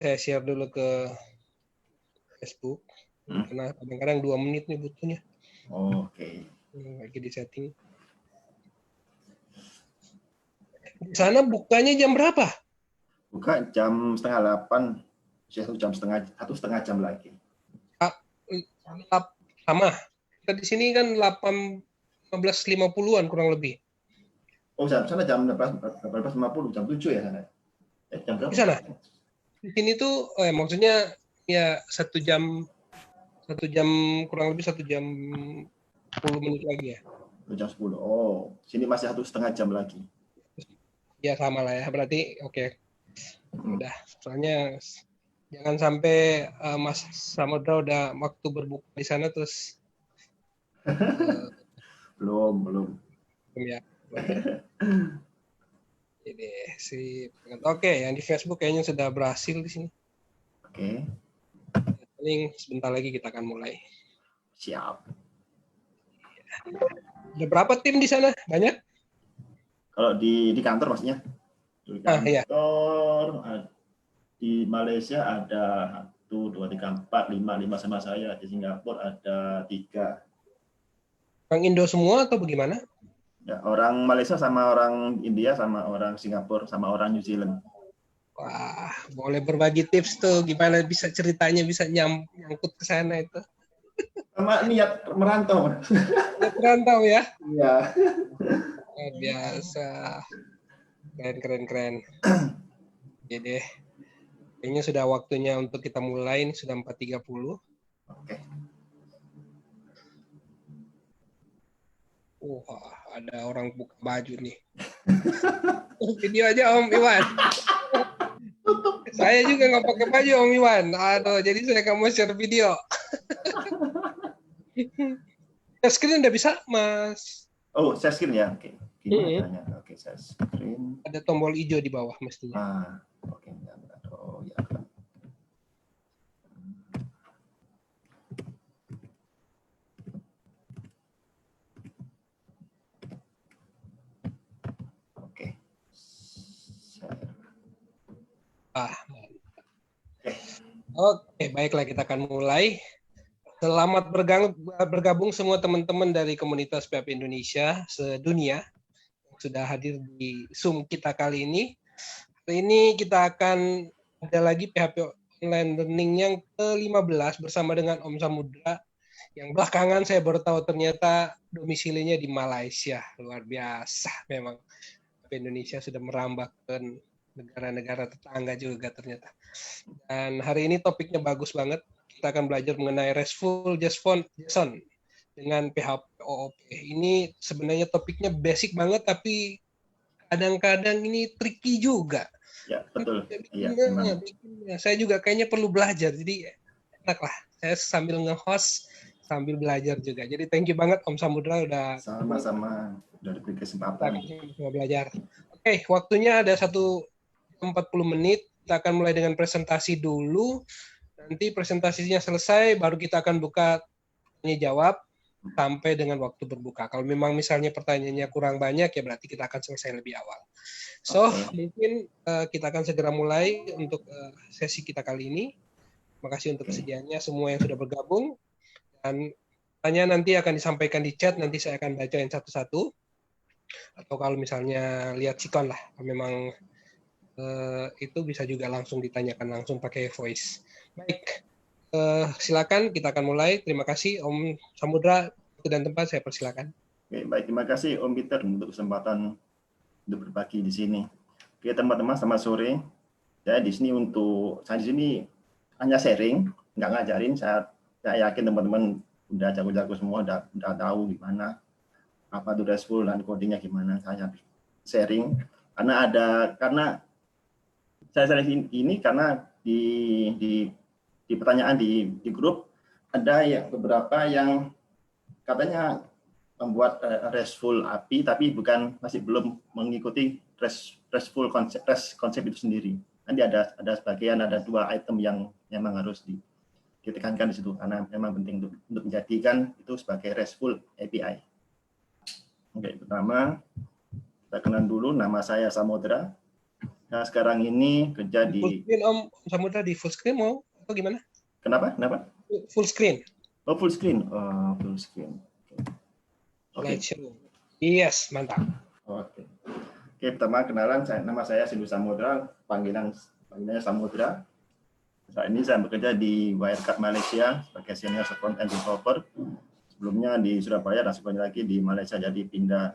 Saya share dulu ke Facebook. Karena kadang-kadang 2 menit nih butuhnya. Oke. Lagi di setting. Di sana bukanya jam berapa? Buka jam 7:30. 1,5 jam lagi. Sama. Kita di sini kan 15.50-an kurang lebih. Oh, sana jam 18.50, jam 7 ya sana. Jam berapa? Di sana. Di sini tuh maksudnya ya 1 jam kurang lebih 1 jam 10 menit lagi ya. Jam 10. Oh, sini masih 1,5 jam lagi. Ya sama lah ya. Berarti oke. Udah. Soalnya jangan sampai Mas Samudra udah waktu berbuka di sana terus belum ya. Jadi oke, yang di Facebook kayaknya sudah berhasil di sini. Oke. Paling sebentar lagi kita akan mulai. Siap. Ada berapa tim di sana? Banyak? Kalau di kantor maksudnya? Di kantor, iya. Di Malaysia ada 1, 2, 3, 4, 5 sama saya. Di Singapura ada 3. Orang Indo semua atau bagaimana? Ya, orang Malaysia sama orang India sama orang Singapura sama orang New Zealand. Wah, boleh berbagi tips tuh gimana bisa ceritanya bisa nyangkut ke sana itu. Sama niat merantau. Niat merantau ya? Iya. Biasa. Keren. Jadi kayaknya sudah waktunya untuk kita mulai, ini sudah 4.30. Oke. Wah, ada orang buka baju nih. Video aja Om Iwan. Saya juga nggak pakai baju Om Iwan. Aduh, jadi saya nggak mau share video. Share screen udah bisa, Mas? Oh, share screen ya. Oke. Gimana caranya? Oke, share screen. Ada tombol hijau di bawah mestinya. Oke. Oh, ya. Oke, baiklah kita akan mulai. Selamat bergabung semua teman-teman dari komunitas PHP Indonesia sedunia yang sudah hadir di Zoom kita kali ini. Hari ini kita akan ada lagi PHP Online Learning yang ke-15 bersama dengan Om Samudra. Yang belakangan saya baru tahu ternyata domisilinya di Malaysia. Luar biasa memang. PHP Indonesia sudah merambah ke negara-negara tetangga juga ternyata. Dan hari ini topiknya bagus banget. Kita akan belajar mengenai RESTful JSON dengan PHP OOP. Ini sebenarnya topiknya basic banget, tapi kadang-kadang ini tricky juga. Ya, betul. Iya, saya juga kayaknya perlu belajar. Jadi enak lah. Saya sambil nge-host, sambil belajar juga. Jadi thank you banget Om Samudra udah sama-sama udah diberi kesempatan belajar. Oke, waktunya ada 40 menit. Kita akan mulai dengan presentasi dulu. Nanti presentasinya selesai, baru kita akan buka tanya jawab sampai dengan waktu berbuka. Kalau memang misalnya pertanyaannya kurang banyak, ya berarti kita akan selesai lebih awal. So, mungkin kita akan segera mulai untuk sesi kita kali ini. Terima kasih untuk kesediaannya semua yang sudah bergabung. Dan pertanyaan nanti akan disampaikan di chat, nanti saya akan bacain satu-satu. Atau kalau misalnya lihat sikon lah, memang itu bisa juga langsung ditanyakan langsung pakai voice. Baik, silakan kita akan mulai. Terima kasih Om Samudra, waktu dan tempat saya persilakan. Oke, baik, terima kasih Om Peter untuk kesempatan untuk berbagi di sini. Oke, teman-teman, selamat sore. Saya di sini hanya sharing, nggak ngajarin. Saya yakin teman-teman udah jago-jago semua, udah tahu gimana apa itu RESTful dan codingnya gimana. Saya sharing karena saya sharing ini karena di pertanyaan di grup ada beberapa yang katanya membuat RESTful API tapi masih belum mengikuti RESTful konsep itu sendiri. Nanti ada sebagian, ada 2 item yang memang harus ditekankan di situ karena memang penting untuk menjadikan itu sebagai RESTful API. Oke, pertama kita kenal dulu, nama saya Samudra. Nah, sekarang ini kerja Full di... screen Om Samudra, di full screen mau atau gimana? Kenapa? Kenapa? Full screen. Oh, full screen. Oh, full screen. Oke. Slideshow. Yes, mantap. Oke. Oke, pertama kenalan, nama saya Sindu Samudra, panggilannya Samudra. Saat ini saya bekerja di Wirecard Malaysia sebagai senior front-end developer. Sebelumnya di Surabaya dan sebelumnya lagi di Malaysia, jadi pindah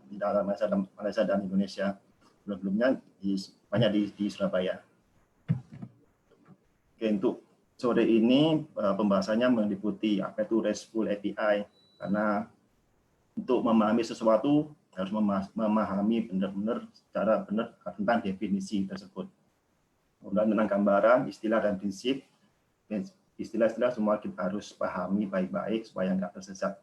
di dalam Malaysia dan Indonesia. Sebelumnya banyak di Surabaya. Oke, untuk sore ini pembahasannya meliputi apa itu RESTful API, karena untuk memahami sesuatu harus memahami benar-benar secara benar tentang definisi tersebut. Kemudian tentang gambaran, istilah dan prinsip, istilah-istilah semua kita harus pahami baik-baik supaya nggak tersesat.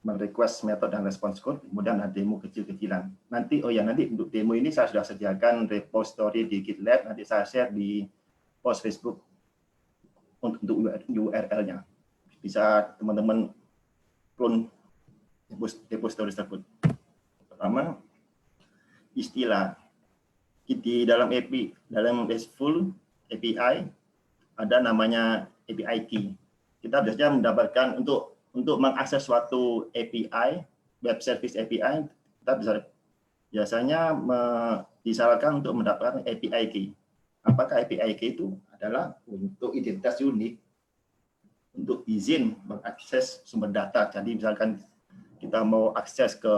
Merequest method dan response code, kemudian ada demo kecil-kecilan. Nanti untuk demo ini saya sudah sediakan repository di GitLab, nanti saya share di post Facebook untuk URL-nya. Bisa teman-teman clone repository tersebut. Pertama, istilah. Di dalam RESTful API ada namanya API key. Kita biasanya mendapatkan untuk mengakses suatu API, web service API, kita biasanya disarankan untuk mendapatkan API key. Apakah API key itu adalah untuk identitas unik untuk izin mengakses sumber data. Jadi misalkan kita mau akses ke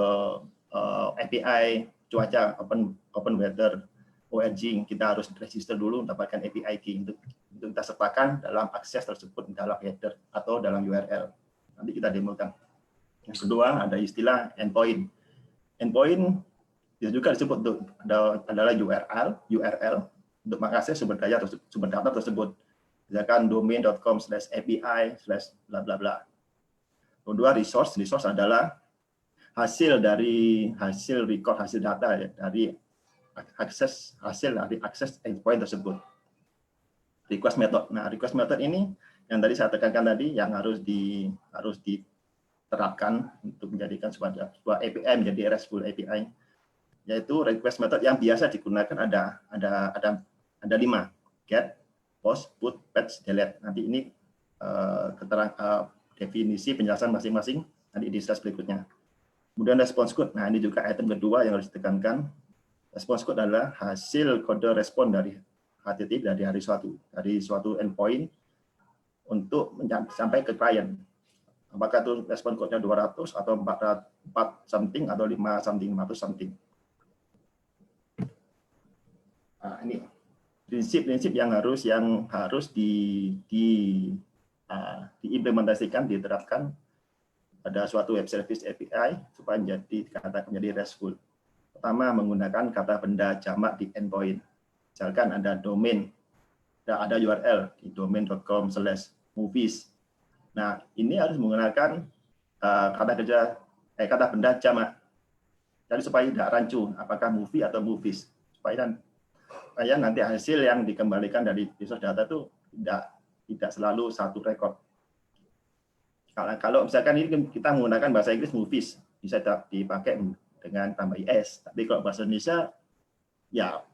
API cuaca open weather ORG, kita harus register dulu mendapatkan API key untuk kita sertakan dalam akses tersebut dalam header atau dalam URL. Nanti kita demokan. Yang kedua ada istilah endpoint. Endpoint itu juga disebut adalah URL untuk mengakses sumber data tersebut. Misalkan domain.com/API/ bla bla bla. Kedua resource adalah hasil record hasil data ya, dari hasil dari akses endpoint tersebut. Request method. Nah, request method ini yang tadi saya tekankan tadi yang harus diterapkan untuk menjadikan sebuah API menjadi RESTful API, yaitu request method yang biasa digunakan ada 5: get, post, put, fetch, delete. Nanti ini definisi penjelasan masing-masing nanti di slide berikutnya. Kemudian response code. Nah, ini juga item kedua yang harus ditekankan. Response code adalah hasil kode respon dari HTTP dari suatu endpoint untuk sampai ke klien. Apakah itu respon code-nya 200 atau 4 something atau 5 something, 500 something. Nah, ini prinsip-prinsip yang harus diimplementasikan, diterapkan pada suatu web service API supaya menjadi RESTful. Pertama, menggunakan kata benda jamak di endpoint. Misalkan ada domain, ada URL di domain.com/movies. Nah, ini harus menggunakan kata benda jamak. Jadi supaya tidak rancu apakah movie atau movies. Supaya nanti hasil yang dikembalikan dari resource data itu tidak selalu satu record. Kalau misalkan ini kita menggunakan bahasa Inggris movies, bisa dipakai dengan tambah IS. Tapi kalau bahasa Indonesia, ya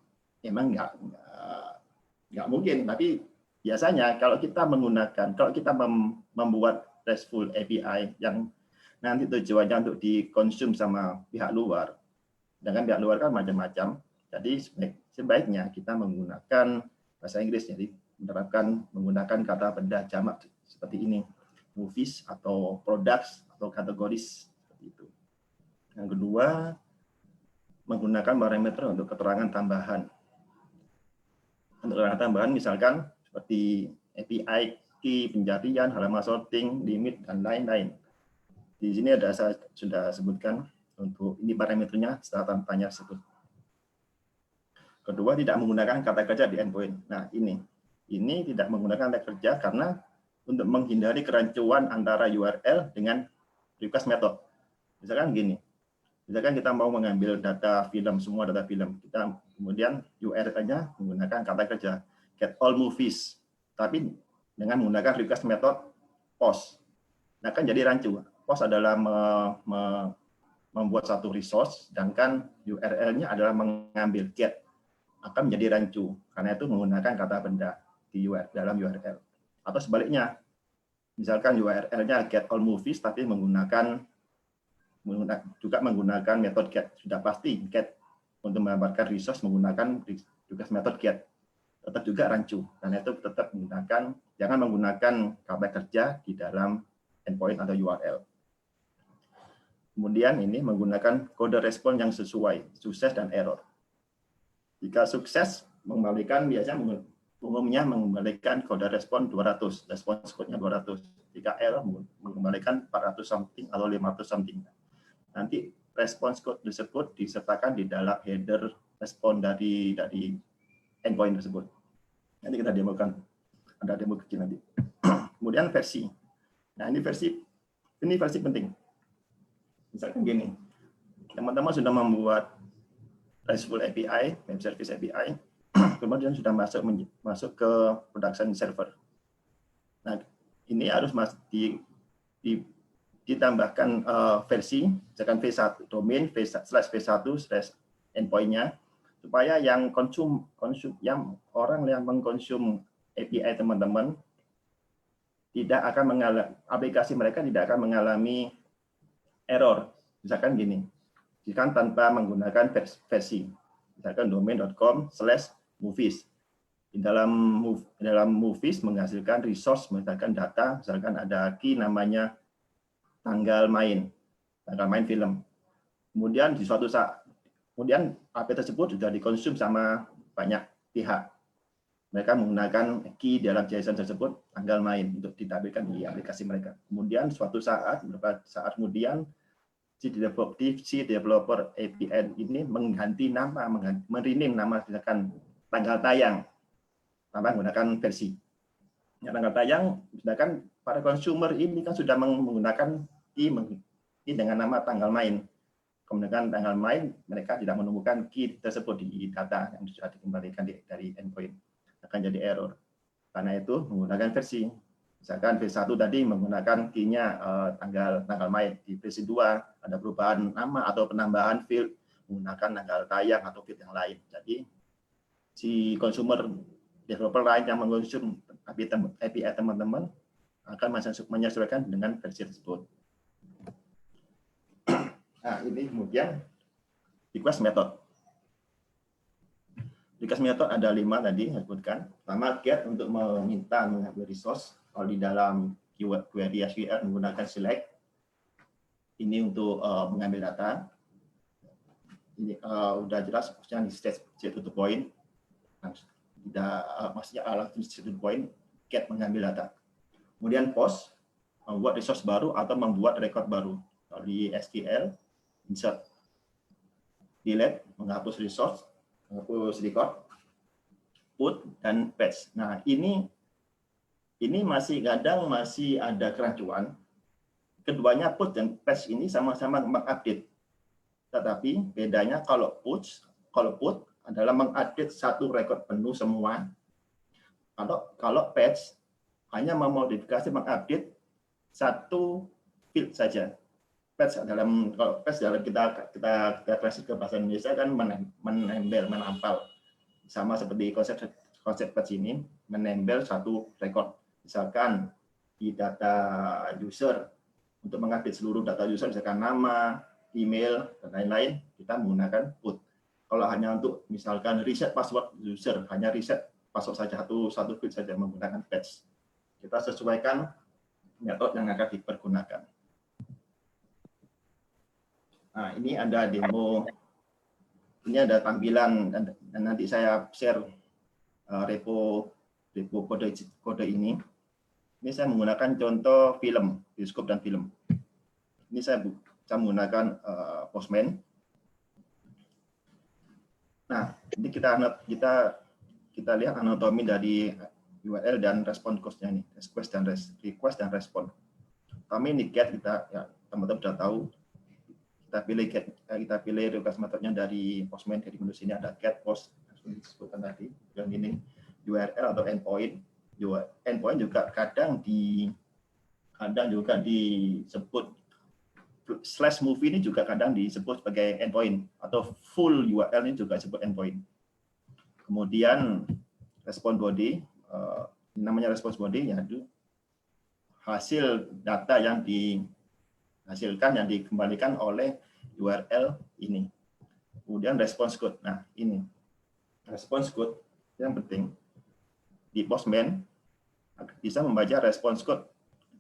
emang nggak mungkin. Tapi biasanya kalau kita membuat RESTful API yang nanti tujuannya untuk dikonsum sama pihak luar, dengan pihak luar kan macam-macam. Jadi sebaiknya kita menggunakan bahasa Inggris, jadi menggunakan kata benda jamak seperti ini, movies atau products atau kategoris seperti itu. Yang kedua, menggunakan parameter untuk keterangan tambahan. Untuk keterangan tambahan misalkan seperti API key, pencarian, halaman sorting, limit, dan lain-lain. Di sini saya sudah sebutkan untuk ini parameternya setelah tanya tersebut. Kedua, tidak menggunakan kata kerja di endpoint. Nah, ini tidak menggunakan kata kerja karena untuk menghindari kerancuan antara URL dengan request method. Misalkan gini, misalkan kita mau mengambil data film, semua data film, kita kemudian URL-nya menggunakan kata kerja get all movies, tapi dengan menggunakan request method post. Nah, kan jadi rancu. Post adalah membuat satu resource, sedangkan URL-nya adalah mengambil get. akan menjadi rancu karena itu menggunakan kata benda di dalam URL. Atau sebaliknya, misalkan URL-nya get all movies tapi juga menggunakan metode get. Sudah pasti get untuk mendapatkan resource menggunakan juga metode get. Tetap juga rancu. Karena itu tetap jangan menggunakan kata kerja di dalam endpoint atau URL. Kemudian ini menggunakan kode respon yang sesuai, sukses dan error. Jika sukses, biasanya umumnya mengembalikan kode respon 200, respons code-nya 200. Jika error, mengembalikan 400 something atau 500 something. Nanti respons code tersebut disertakan di dalam header respon dari endpoint tersebut. Nanti kita demokan, ada demo kecil nanti. Kemudian versi. Nah, ini versi penting. Misalkan gini, teman-teman sudah membuat RESTful API, Web Service API, kemudian sudah masuk ke production server. Nah, ini harus ditambahkan versi, misalkan V1 domain /v1/endpoint-nya, supaya yang orang yang mengkonsum API teman-teman aplikasi mereka tidak akan mengalami error. Misalkan gini, jika tanpa menggunakan versi, misalkan domain.com/movies. Di dalam movies menghasilkan resource, misalkan data, misalkan ada key namanya tanggal main film. Kemudian di suatu saat, API tersebut sudah dikonsum sama banyak pihak. Mereka menggunakan key dalam JSON tersebut tanggal main untuk ditampilkan di aplikasi mereka. Kemudian suatu saat, beberapa saat kemudian, si developer API ini mengganti nama, merename nama misalkan tanggal tayang tanpa menggunakan versi. Ya, tanggal tayang, sedangkan para consumer ini kan sudah menggunakan key dengan nama tanggal main. Kemudian tanggal main, mereka tidak menemukan key tersebut di data yang sudah dikembalikan dari endpoint. Akan jadi error. Karena itu menggunakan versi. Misalkan V1 tadi menggunakan key-nya tanggal main. Di versi 2 ada perubahan nama atau penambahan field menggunakan tanggal tayang atau field yang lain. Jadi si consumer developer lain yang mengkonsum API teman-teman akan menyesuaikan dengan versi tersebut. Nah, ini kemudian request method. Request method ada 5 tadi saya sebutkan. Pertama, get untuk meminta mengambil resource. Kalau di dalam query SQL menggunakan select. Ini untuk mengambil data. Ini udah jelas maksudnya di state to the point. Maksudnya langsung state to the point, get mengambil data. Kemudian post, membuat resource baru atau membuat record baru. Kalau di SQL, insert, delete, menghapus resource, menghapus record, put, dan patch. Nah, ini kadang masih ada kerancuan. Keduanya put dan patch ini sama-sama mengupdate. Tetapi bedanya kalau put adalah mengupdate satu record penuh semua. Kalau patch hanya memodifikasi mengupdate satu field saja. Patch dalam kita translate ke bahasa Indonesia kan menampal. Sama seperti konsep patch ini, menempel satu record. Misalkan di data user, untuk mengupdate seluruh data user, misalkan nama, email, dan lain-lain, kita menggunakan put. Kalau hanya untuk misalkan reset password user, hanya reset password saja, satu field saja menggunakan patch. Kita sesuaikan metode yang akan dipergunakan. Nah, ini ada demo, ini ada tampilan, dan nanti saya share repo kode ini. Ini saya menggunakan contoh film, bioskop dan film. Ini saya menggunakan Postman. Nah, ini kita lihat anatomi dari URL dan respon cost-nya nih, request dan respon. Kami ini get, teman-teman sudah tahu. Kita pilih request methodnya dari Postman, dari menu sini ada get, post, disebutkan tadi. Dan ini URL atau endpoint. Endpoint juga kadang juga disebut /movie ini juga kadang disebut sebagai endpoint atau full URL ini juga disebut endpoint. Kemudian respon body, namanya response body yaitu hasil data yang dihasilkan, yang dikembalikan oleh URL ini. Kemudian response code. Nah, ini response code yang penting di Postman bisa membaca response code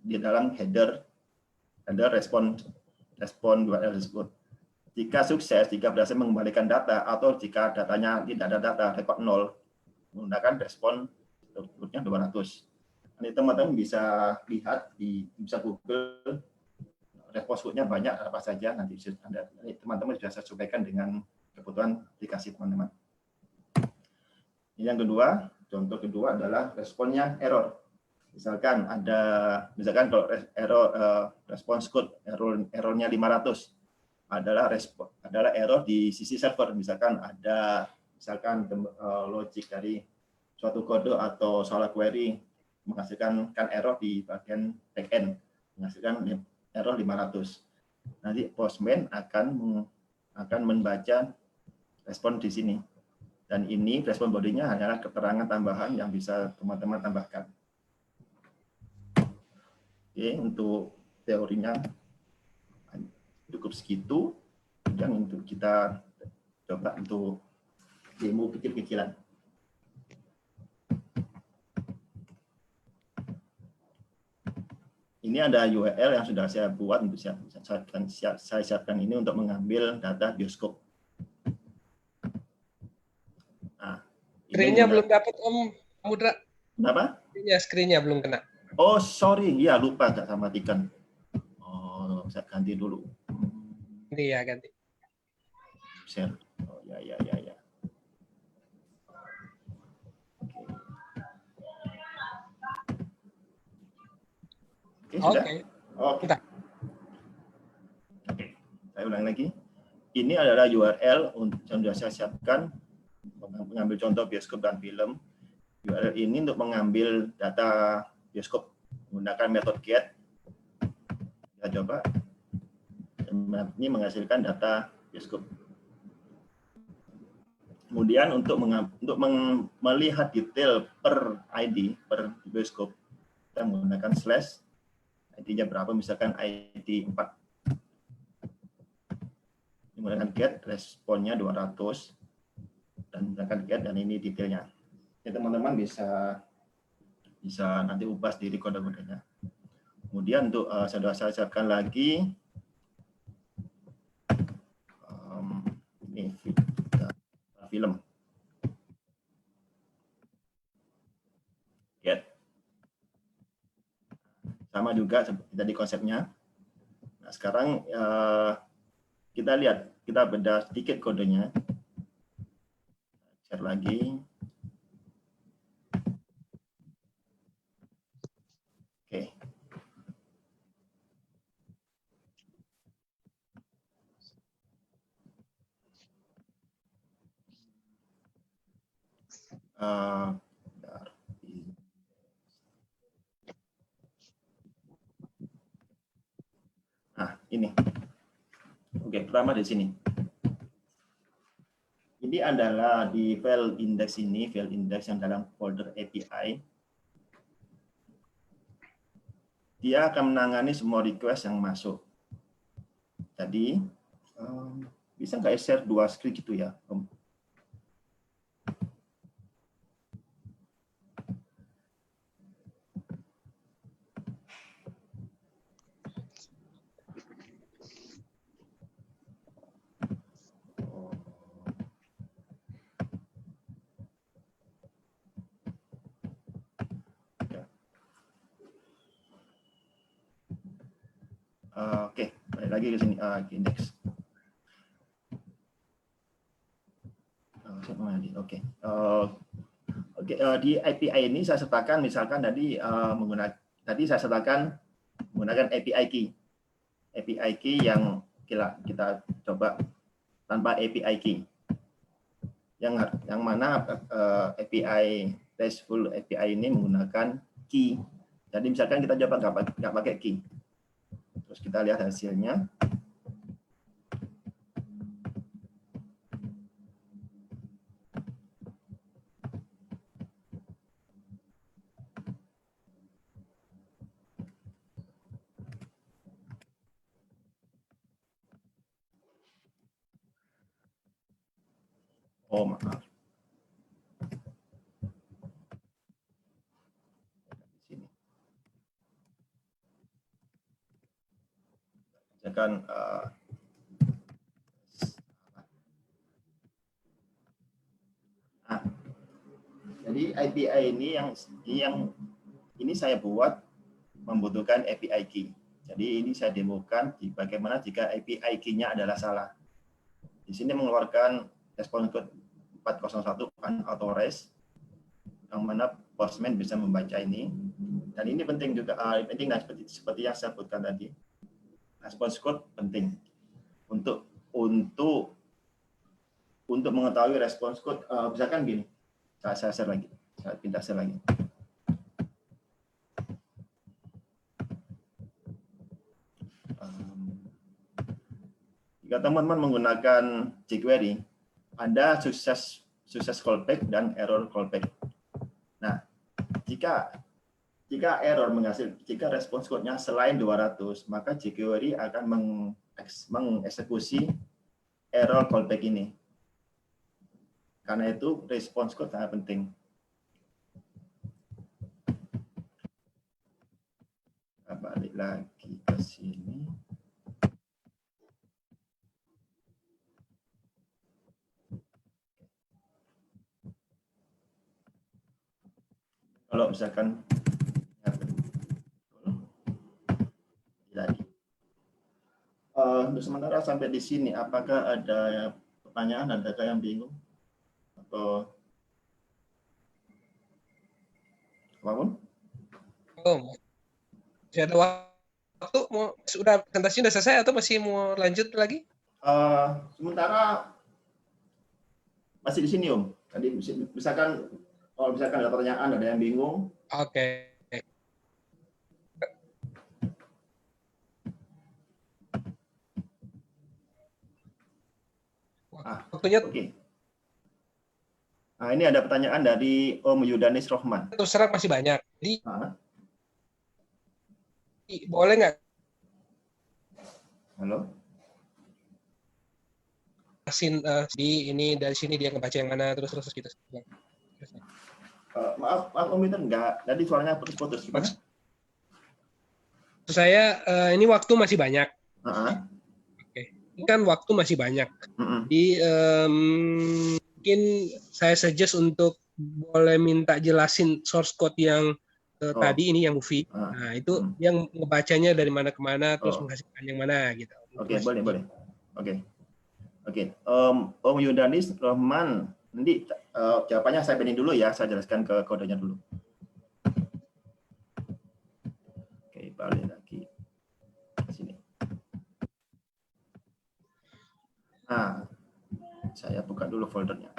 di dalam header respon URL tersebut. Jika sukses, jika berhasil mengembalikan data, atau jika datanya tidak ada data, record 0, menggunakan respon code-nya 200. Ini teman-teman bisa lihat, bisa Google, respons code-nya banyak apa saja, nanti teman-teman bisa sesuaikan dengan kebutuhan aplikasi teman-teman. Yang kedua, contoh kedua adalah responnya error. Misalkan kalau response code errornya 500, adalah error di sisi server. Misalkan logic dari suatu kode atau salah query menghasilkan error di bagian backend, menghasilkan error 500. Nanti Postman akan membaca respon di sini. Dan ini respon bodinya hanyalah keterangan tambahan yang bisa teman-teman tambahkan. Oke, untuk teorinya cukup segitu. Kemudian untuk kita coba untuk demo kecil-kecilan. Ini ada URL yang sudah saya buat untuk saya siapkan ini untuk mengambil data bioskop. Nah, screen-nya belum dapat Om Mudra. Kenapa? Screen-nya belum kena. Oh, sorry. Ya, lupa nggak sama matikan. Oh, saya ganti dulu. Iya, ganti. Share. Oh, ya. Oke, sudah? Oke. Saya ulang lagi. Ini adalah URL yang sudah saya siapkan mengambil contoh bioskop dan film. URL ini untuk mengambil data bioskop menggunakan metode get. Kita coba. Ini menghasilkan data bioskop. Kemudian untuk melihat detail per ID, per bioskop, kita menggunakan slash, ID-nya berapa, misalkan ID 4. Menggunakan get, responnya 200, dan menggunakan get, dan ini detailnya. Jadi teman-teman bisa nanti ubah sendiri kode-kodenya. Kemudian untuk saya siapkan lagi, ini film. Get. Sama juga seperti tadi konsepnya. Nah, sekarang kita lihat, kita bedah sedikit kodenya. Share lagi. Oke. Nah, ini. Oke, pertama di sini. Ini adalah di file index ini, file index yang dalam folder API. Dia akan menangani semua request yang masuk. Jadi, bisa nggak share 2 screen gitu ya, Om? Oke, balik lagi ke sini, index. Oke. Di API ini saya sertakan, misalkan tadi saya sertakan menggunakan API key. API key yang kita coba tanpa API key. Yang mana API RESTful API ini menggunakan key. Jadi misalkan kita coba nggak pakai key. Terus kita lihat hasilnya. Oh, maaf. Di sini. Misalkan jadi API ini saya buat membutuhkan API key. Jadi ini saya demokan bagaimana jika API key-nya adalah salah. Di sini mengeluarkan response code 401 unauthorized, yang mana Postman bisa membaca ini. Dan ini penting juga, penting seperti yang saya sebutkan tadi. Response code penting untuk mengetahui response code. Misalkan gini, saya share lagi, saya pindah share lagi. Jika teman-teman menggunakan jQuery, ada sukses callback dan error callback. Nah, jika response code-nya selain 200, maka jQuery akan mengeksekusi error callback ini. Karena itu response code sangat penting. Kita balik lagi ke sini. Kalau misalkan untuk sementara sampai di sini, apakah ada pertanyaan, adakah yang bingung atau apapun? Oh, masih ada waktu? Sudah presentasi sudah selesai atau masih mau lanjut lagi? Sementara masih di sini, Om. Tadi misalkan kalau misalkan ada pertanyaan, ada yang bingung. Oke. Waktunya. Oke. Nah, ini ada pertanyaan dari Om Yudanis Rohman. Terus terang masih banyak. Jadi boleh nggak? Halo. Di ini dari sini dia ngebaca yang mana terus gitu. Maaf Om Yudan, enggak. Tadi suaranya putus-putus. Gimana? Saya ini waktu masih banyak. Oke. Ini kan waktu masih banyak. Jadi mungkin saya suggest untuk boleh minta jelasin source code yang tadi ini yang movie. Nah, itu yang ngebacanya dari mana ke mana terus menghasilkan yang mana gitu. Oke, boleh. Oke. Om Yudanis Rohman, nanti jawabannya saya pending dulu ya, saya jelaskan ke kodenya dulu. Oke, balik lagi ke sini. Nah, saya buka dulu foldernya.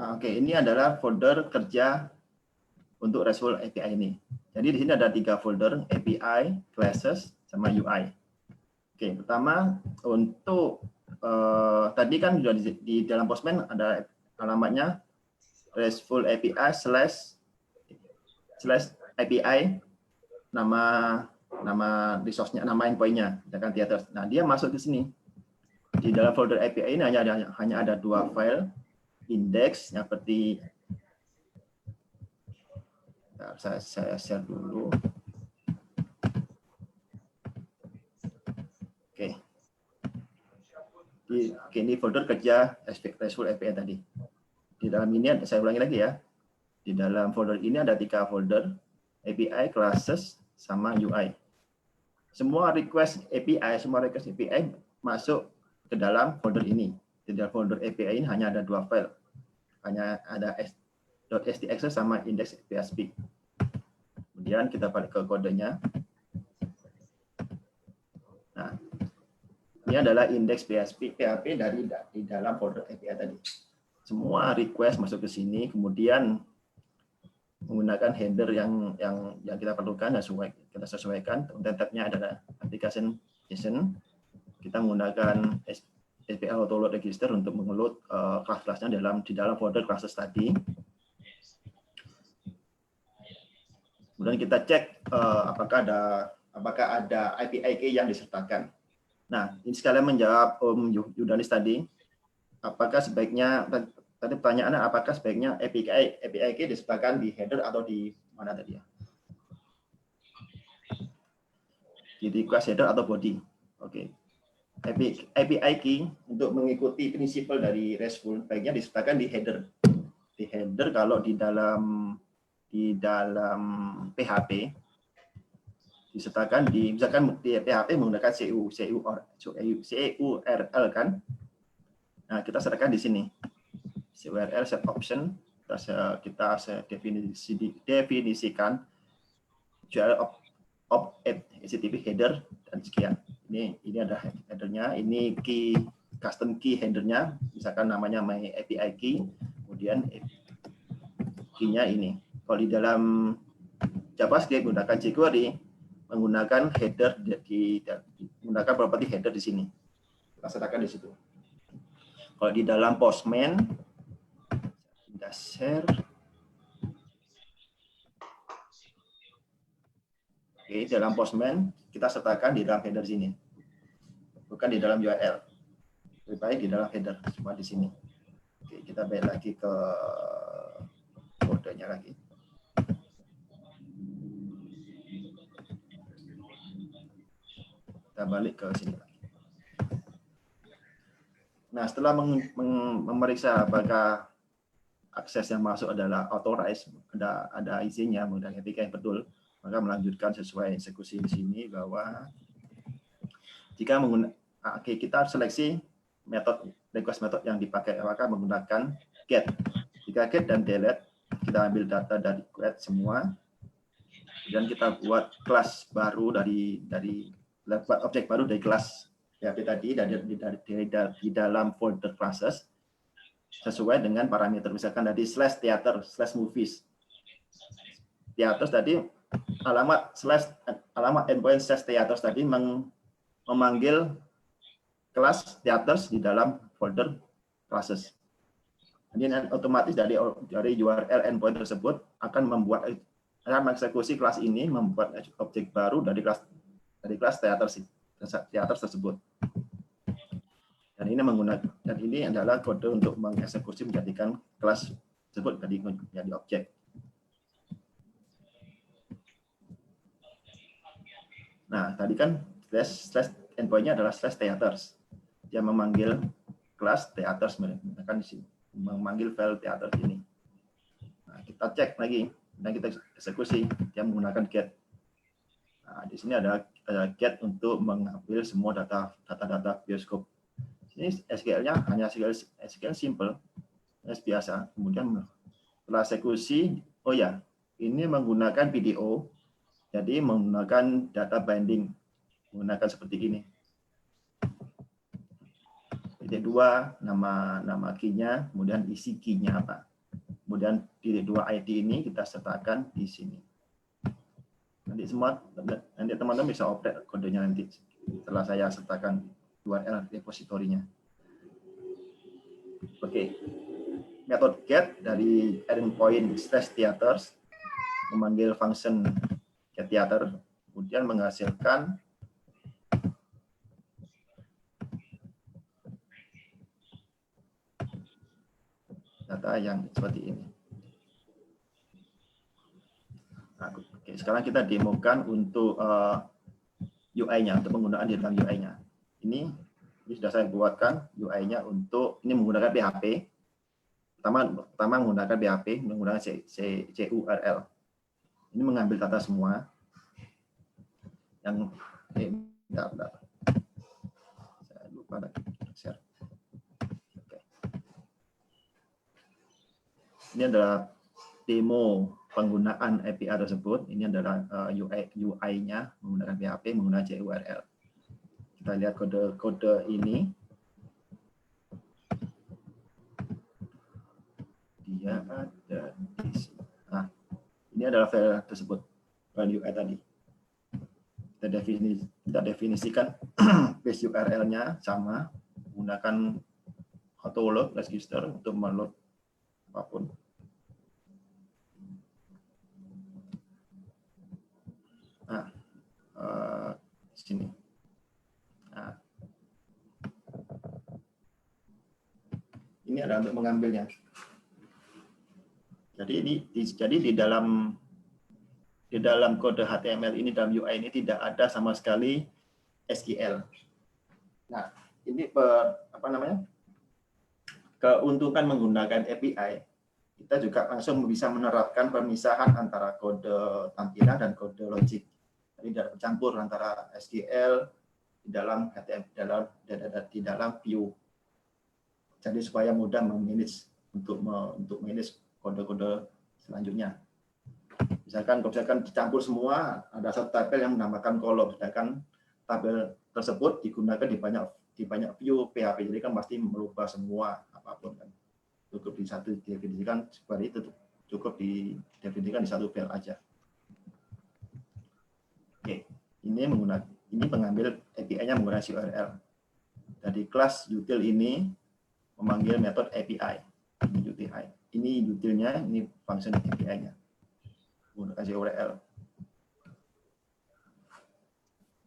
Oke, ini adalah folder kerja untuk RESTful API ini. Jadi di sini ada 3 folder, API, Classes, sama UI. Oke, pertama untuk tadi kan sudah di dalam Postman ada alamatnya RESTful API / API, nama resource-nya, nama endpoint-nya, misalkan theater. Nah, dia masuk ke sini. Di dalam folder API ini hanya ada 2 file, index yang seperti saya share dulu. Oke. Ini folder kerja RESTful API tadi. Di dalam ini saya ulangi lagi ya. Di dalam folder ini ada 3 folder, API, Classes, sama UI. Semua request API masuk ke dalam folder ini. Di dalam folder API ini hanya ada 2 file. Hanya ada .htxl sama index.php. Kemudian kita balik ke kodenya. Nah, ini adalah index.php dari di dalam folder API tadi. Semua request masuk ke sini, kemudian menggunakan header yang kita perlukan, kita sesuaikan. Tab-nya adalah application JSON. Kita menggunakan API autoload register untuk mengeload kelas-kelasnya di dalam folder classes tadi. Kemudian kita cek apakah ada API key yang disertakan. Nah, ini sekalian menjawab Om Yudanis tadi, apakah sebaiknya tadi pertanyaannya apakah sebaiknya API key disertakan di header atau di mana tadi ya? Di request header atau body. Oke. API key untuk mengikuti prinsip dari RESTful baiknya disertakan di header. Di header kalau di dalam PHP disertakan misalkan di PHP menggunakan CURL kan. Nah, kita sertakan di sini. CURL set option kita definisikan URL of HTTP header dan sekian. Ini ada headernya, ini key custom key headernya, misalkan namanya my API key, kemudian key-nya ini. Kalau di dalam JavaScript menggunakan jQuery, menggunakan header menggunakan property header di sini. Kita sertakan di situ. Kalau di dalam Postman, kita share. Oke, dalam Postman kita sertakan di dalam header sini, bukan di dalam URL. Lebih baik di dalam header, cuma di sini. Oke, kita balik lagi ke kodenya lagi. Kita balik ke sini lagi. Nah, setelah memeriksa apakah akses yang masuk adalah authorized, ada izinnya, menggunakan API yang betul, maka melanjutkan sesuai eksekusi di sini bahwa jika kita seleksi request method yang dipakai, maka menggunakan get. Jika get dan delete, kita ambil data dari get semua, dan kita buat kelas baru buat objek baru dari kelas PHP tadi di dalam folder classes sesuai dengan parameter, misalkan tadi /theater/movies. Theater tadi alamat endpoint /theater tadi memanggil kelas theaters di dalam folder classes. Jadi otomatis dari URL endpoint tersebut akan mengeksekusi kelas ini, membuat objek baru dari kelas theater tersebut. Dan ini adalah kode untuk mengeksekusi menjadikan kelas tersebut menjadi objek. Nah, tadi kan slash endpoint-nya adalah /theaters. Dia memanggil kelas theaters, memanggil file theater ini. Nah, kita cek lagi dan kita eksekusi, dia menggunakan get. Nah, di sini ada get untuk mengambil semua data bioskop. Ini SQL-nya hanya SQL simple, biasa. Kemudian setelah eksekusi, oh ya, ini menggunakan video, jadi menggunakan data binding, menggunakan seperti ini. Titik 2 nama key-nya, kemudian isi key-nya apa. Kemudian titik 2 ID ini kita sertakan di sini. Nanti teman-teman bisa operate kodenya nanti setelah saya sertakan URL repositorinya. Oke. Metode get dari endpoint /theaters memanggil function getTheater, kemudian menghasilkan data yang seperti ini. Nah, oke, sekarang kita demokan untuk UI-nya, untuk penggunaan di dalam UI-nya. Ini sudah saya buatkan UI-nya untuk ini menggunakan PHP. Pertama menggunakan PHP, menggunakan CURL. Ini mengambil data semua. Yang bentar. Saya lupa share. Oke. Ini adalah demo penggunaan API tersebut. Ini adalah UI-nya menggunakan PHP, menggunakan CURL. Kita lihat kode ini. Dia ada di sini. Nah, ini adalah file tersebut, file UI tadi. Kita definisikan base URL-nya sama menggunakan autoload register untuk meload apapun. Nah, di sini. Nah, ini adalah untuk mengambilnya. Jadi di dalam kode HTML ini, dalam UI ini tidak ada sama sekali SQL. Nah, ini keuntungan menggunakan API, kita juga langsung bisa menerapkan pemisahan antara kode tampilan dan kode logik. Jadi tidak bercampur antara SQL di dalam HTML di dalam view. Jadi supaya mudah memanage untuk manage kode-kode selanjutnya. Misalkan dicampur semua, ada satu tabel yang menamakan kolom, sedangkan tabel tersebut digunakan di banyak view PHP, jadi kan pasti merubah semua apapun kan. Cukup di satu definisikan seperti itu, cukup didefinisikan di satu file aja. Oke, ini pengambil API-nya menggunakan URL. Dari kelas util ini memanggil metode API. Ini UTI. Ini utilnya, ini function API-nya. Menggunakan URL.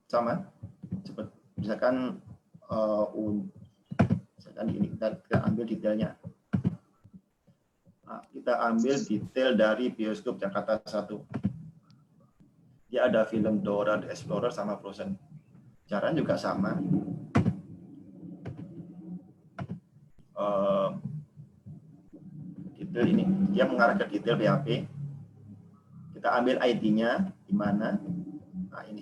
Sama, seperti misalkan ini kita ambil detailnya. Nah, kita ambil detail dari bioskop Jakarta 1. Dia ada film Dora the Explorer sama Frozen. Caranya juga sama. Detail ini dia mengarah ke detail PHP. Kita ambil ID-nya di mana? Nah, ini.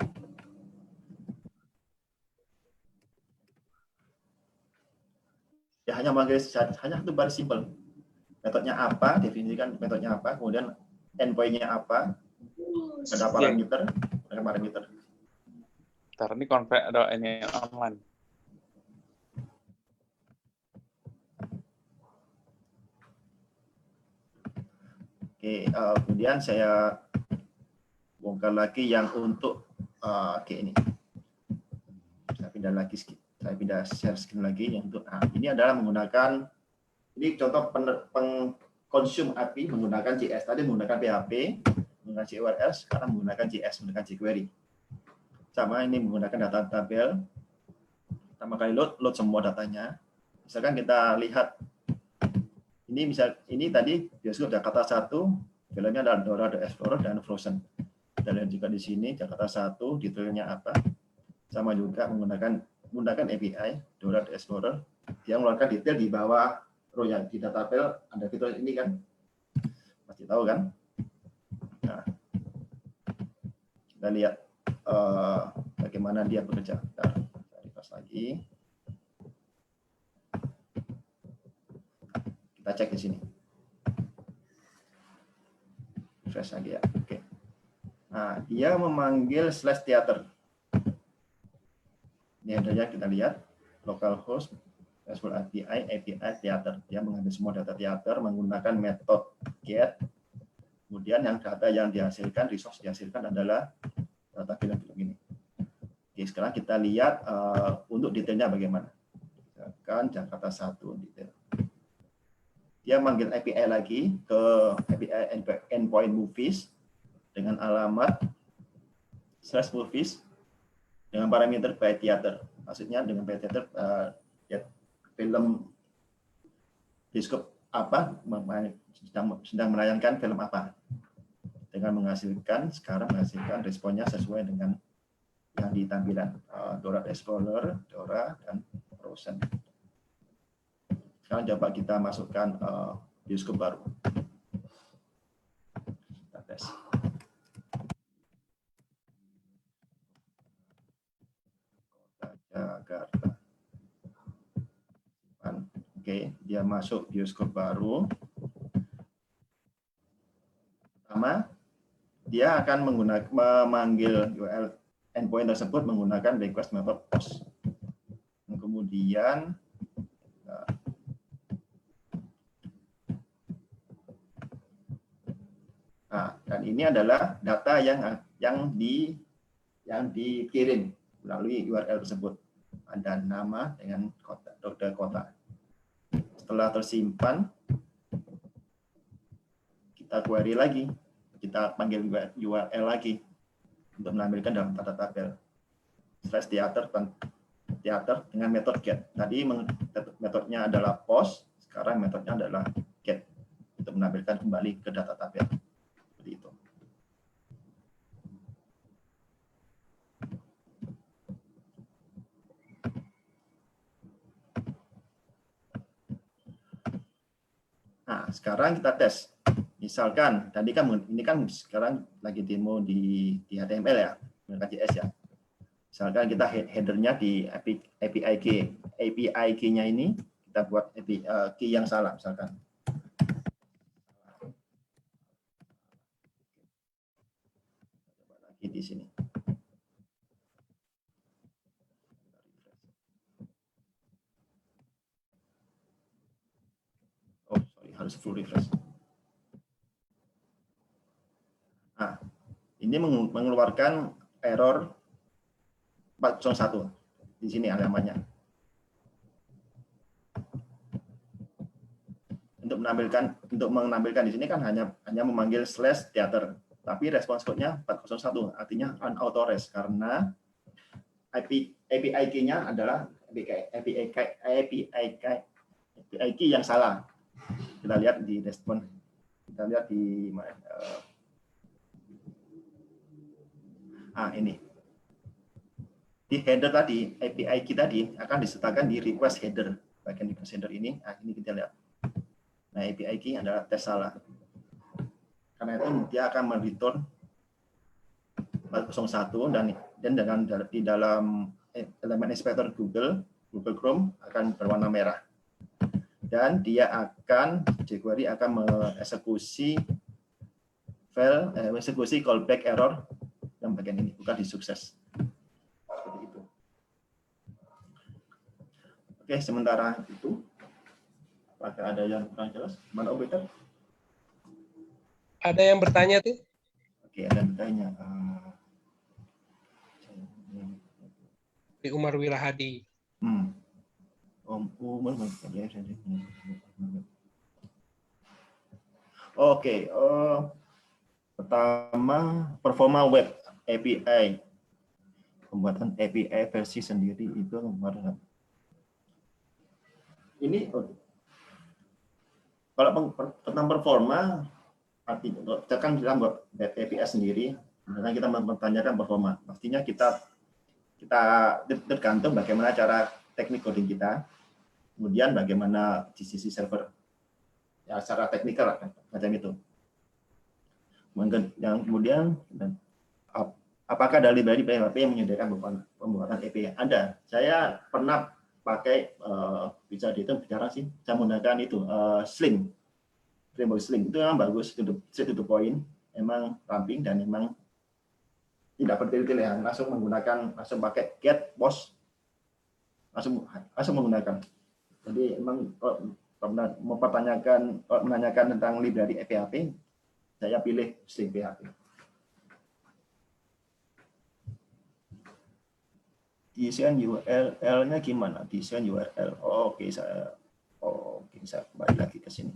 Ya hanya memanggil hanya satu baris simpel. Metodenya apa, definisikan metodenya apa, kemudian endpoint-nya apa, ada parameter, Ntar ini konflik ada ini online. Oke, kemudian saya bongkar lagi yang untuk ini. Saya pindah share screen lagi yang untuk ini adalah menggunakan ini contoh consume API menggunakan JS. Tadi menggunakan PHP, menggunakan URL, sekarang menggunakan JS, menggunakan jQuery. Sama ini menggunakan data tabel. Pertama kali load semua datanya. Misalkan kita lihat ini tadi bioskop Jakarta 1, filmnya ada Dora the Explorer dan Frozen. Kita lihat juga di sini Jakarta 1, detailnya apa. Sama juga menggunakan API Dora the Explorer. Dia mengeluarkan detail di bawah row yang di data tabel ada fitur ini kan. Pasti tahu kan? Nah, kita lihat bagaimana dia bekerja. Kita refresh lagi. Kita cek di sini. Refresh lagi ya. Oke. Nah, dia memanggil /theater. Ini adanya kita lihat localhost RESTful API theater. Dia mengambil semua data theater menggunakan metode get. Kemudian yang data yang dihasilkan, resource dihasilkan adalah data film-film ini. Oke, sekarang kita lihat untuk detailnya bagaimana. Misalkan Jakarta 1 detail. Dia manggil API lagi ke API endpoint movies dengan alamat /movies dengan parameter by theater. Maksudnya dengan by theater film bioskop apa sedang menayangkan film apa, dengan menghasilkan responnya sesuai dengan yang di tampilan Dora the Explorer, Dora dan Frozen. Sekarang coba kita masukkan bioskop baru. Kita tes. Kota Jakarta. Oke, dia masuk bioskop baru. Pertama, dia akan memanggil URL endpoint tersebut menggunakan request method post. Kemudian dan ini adalah data yang dikirim melalui URL tersebut. ada nama dengan kota, kode kota. Setelah tersimpan, kita query lagi, kita panggil URL lagi untuk menampilkan dalam tata tabel. /theater dengan metode get. Tadi metodenya adalah post, sekarang metodenya adalah get untuk menampilkan kembali ke data tabel. Seperti itu. Nah, sekarang kita tes. Misalkan tadi kan ini kan sekarang lagi demo di HTML ya, dengan JS ya. Misalkan kita headernya di API key. API key-nya ini kita buat API key yang salah misalkan. Coba lagi di sini. Oh, sorry, harus full refresh. Nah, ini mengeluarkan error 401 di sini alamatnya. Untuk menampilkan di sini kan hanya memanggil /theater, tapi respons code-nya 401, artinya unauthorized karena API key-nya adalah API key yang salah. Kita lihat di respon, kita lihat di ini. Di header tadi, API key tadi akan disertakan di request header. Bagian request header ini, ini kita lihat. Nah, API key adalah tes salah. Karena itu dia akan mereturn 401 dan di dalam elemen inspector Google Chrome akan berwarna merah. Dan dia akan jQuery akan mengeksekusi file eksekusi callback error yang bagian ini, bukan di sukses. Seperti itu. Oke, sementara itu apakah ada yang kurang jelas? Mana operator? Ada yang bertanya tuh? Oke, ada yang bertanya. Di Umar Wirahadi. Om Umar. Oke, pertama performa web API, pembuatan API versi sendiri itu kemarin. Ini kalau tentang performa, artinya kita kan bilang buat API sendiri, karena kita mempertanyakan performa, pastinya kita tergantung bagaimana cara teknik coding kita, kemudian bagaimana di sisi server, ya secara teknikal macam itu. Yang kemudian apakah ada library PHP yang menyediakan pembuatan API? Ada. Saya pernah pakai bisa dihitung bicara sih. Saya menggunakan itu Sling, framework Sling itu memang bagus, straight to the point, memang ramping dan memang tidak bertele-tele, langsung pakai get post, langsung menggunakan. Jadi memang menanyakan tentang library PHP, saya pilih Sling PHP. Desain URL-nya gimana? Desain URL. Oke, saya kembali lagi ke sini.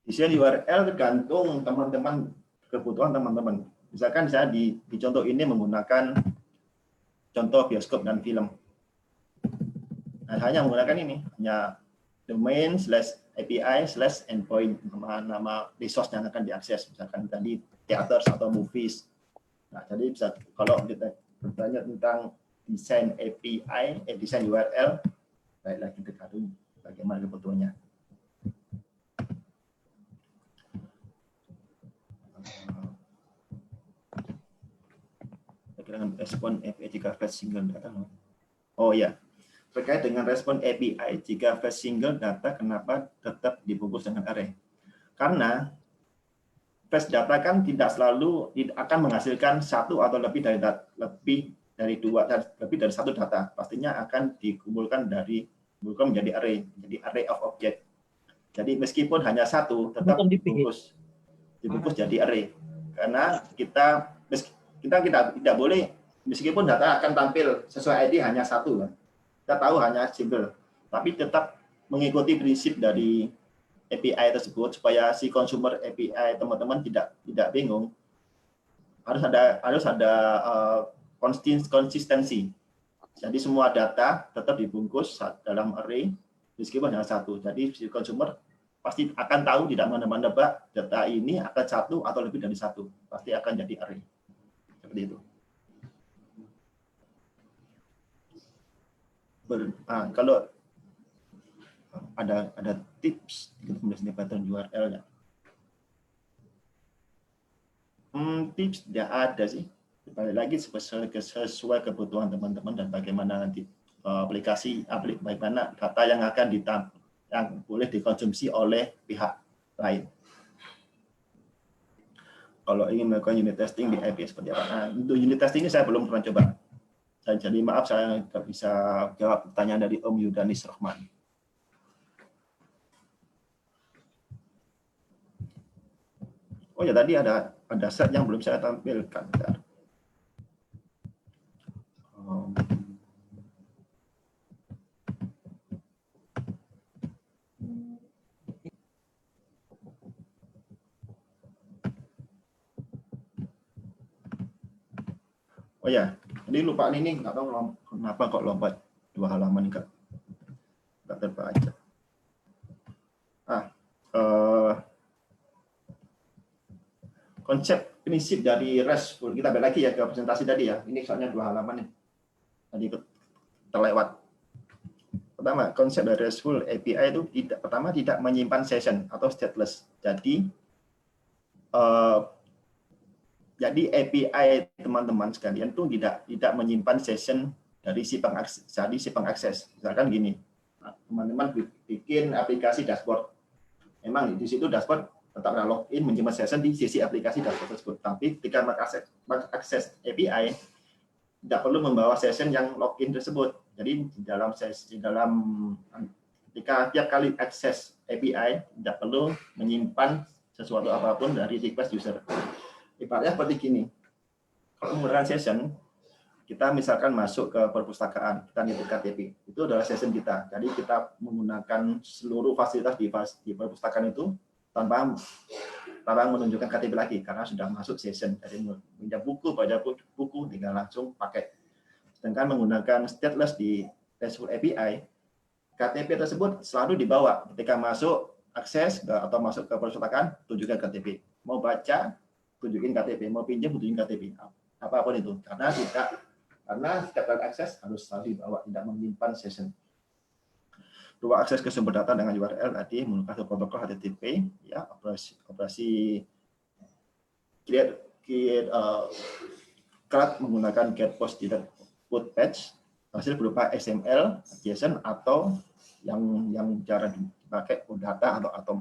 Desain URL tergantung teman-teman, kebutuhan teman-teman. Misalkan saya di contoh ini menggunakan contoh bioskop dan film. Nah, hanya menggunakan ini, hanya domain /API/endpoint, nama resource yang akan diakses, misalkan tadi theater atau movies. Nah, jadi bisa kalau kita bertanya tentang desain API, desain URL, baiklah kita tahu bagaimana kebutuhannya. Dengan respon API jika fetch single data. Oh ya, terkait dengan respon API jika fetch single data, kenapa tetap dibungkus dengan array? Karena fetch data kan tidak selalu akan menghasilkan satu atau lebih dari satu data. Pastinya akan dikumpulkan menjadi array, menjadi array of object. Jadi meskipun hanya satu, tetap dibungkus jadi array. Karena kita kita tidak boleh, meskipun data akan tampil sesuai ID hanya satu, kan? Kita tahu hanya single, tapi tetap mengikuti prinsip dari API tersebut supaya si consumer API teman-teman tidak bingung. Harus ada konsistensi. Jadi semua data tetap dibungkus dalam array meskipun hanya satu. Jadi si consumer pasti akan tahu, tidak menebak data ini akan satu atau lebih dari satu. Pasti akan jadi array. Seperti itu. Kalau ada tips untuk pattern URL-nya. Tips tidak ada sih. Balik lagi sesuai kebutuhan teman-teman dan bagaimana nanti aplikasi bagaimana data yang akan yang boleh dikonsumsi oleh pihak lain. Kalau ingin melakukan unit testing di API seperti apa? Untuk unit testing ini saya belum pernah coba. Jadi maaf saya tidak bisa jawab pertanyaan dari Om Yudanis Rahman. Oh ya, tadi ada set yang belum saya tampilkan. Oh ya, ini lupa ini, nggak tahu kenapa kok lompat 2 halaman nggak terbaca. Konsep prinsip dari RESTful, kita balik lagi ya ke presentasi tadi ya. Ini soalnya 2 halaman nih. Tadi terlewat. Pertama, konsep dari RESTful API itu pertama tidak menyimpan session atau stateless. Jadi API teman-teman sekalian tuh tidak menyimpan session dari si pengakses. Misalkan gini, teman-teman bikin aplikasi dashboard. Memang di situ dashboard tetap login menyimpan session di sisi aplikasi dashboard tersebut. Tapi ketika mengakses API, tidak perlu membawa session yang login tersebut. Jadi ketika tiap kali akses API, tidak perlu menyimpan sesuatu apapun dari request user. Ibaratnya seperti gini, kalau menggunakan session, kita misalkan masuk ke perpustakaan, kita nitip KTP, itu adalah session kita. Jadi kita menggunakan seluruh fasilitas di perpustakaan itu tanpa menunjukkan KTP lagi, karena sudah masuk session. Jadi pinjam buku, baca buku, tinggal langsung pakai. Sedangkan menggunakan stateless di RESTful API, KTP tersebut selalu dibawa. Ketika masuk, akses, atau masuk ke perpustakaan, tunjukkan KTP. Mau baca, tunjukin KTP, mau pinjam tunjukin KTP, apapun itu, karena setiap kali akses harus selalu dibawa, tidak menyimpan session. Dua, akses ke sumber data dengan URL tadi menggunakan protokol HTTP, ya, operasi create CRUD menggunakan get post tidak put patch, hasil berupa XML, JSON atau yang cara dipakai data atau atom.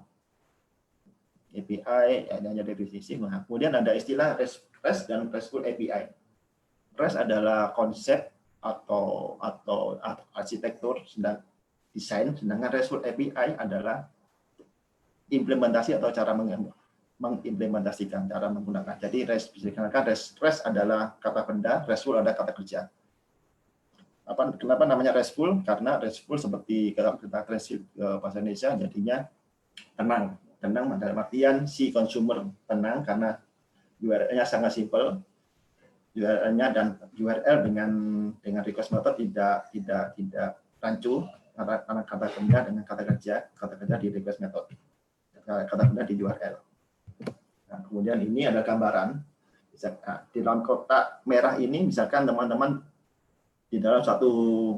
API hanya definisi. Nah, kemudian ada istilah REST dan RESTful API. REST adalah konsep atau arsitektur desain, sedangkan RESTful API adalah implementasi atau cara mengimplementasikan, cara menggunakan. Jadi REST adalah kata benda, RESTful adalah kata kerja. Kenapa namanya RESTful? Karena RESTful seperti kalau kita translate ke bahasa Indonesia jadinya tenang. Tenang dalam artian si consumer tenang karena URL-nya sangat simpel, URL-nya dan URL dengan request method tidak rancu karena kata benda dengan kata kerja di request method, kata benda di URL. Nah, kemudian ini ada gambaran di dalam kotak merah ini, misalkan teman-teman di dalam satu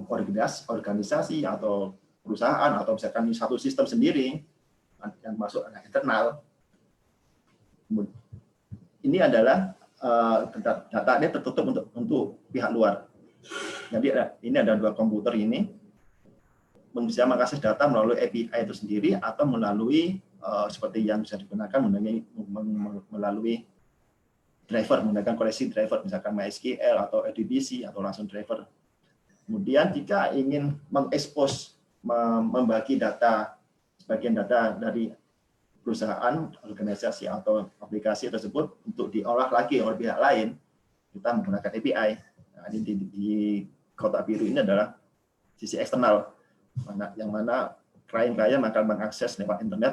organisasi atau perusahaan atau misalkan di satu sistem sendiri yang masuk internal, ini adalah datanya tertutup untuk pihak luar. Jadi ini ada 2 komputer ini bisa mengakses data melalui API itu sendiri atau melalui seperti yang bisa digunakan melalui driver, menggunakan koleksi driver, misalkan MySQL atau RDBC atau langsung driver. Kemudian jika ingin mengekspos, membagi data, sebagian data dari perusahaan, organisasi atau aplikasi tersebut untuk diolah lagi oleh pihak lain, kita menggunakan API. Nah, di kotak biru ini adalah sisi eksternal, yang mana klien-klien akan mengakses lewat internet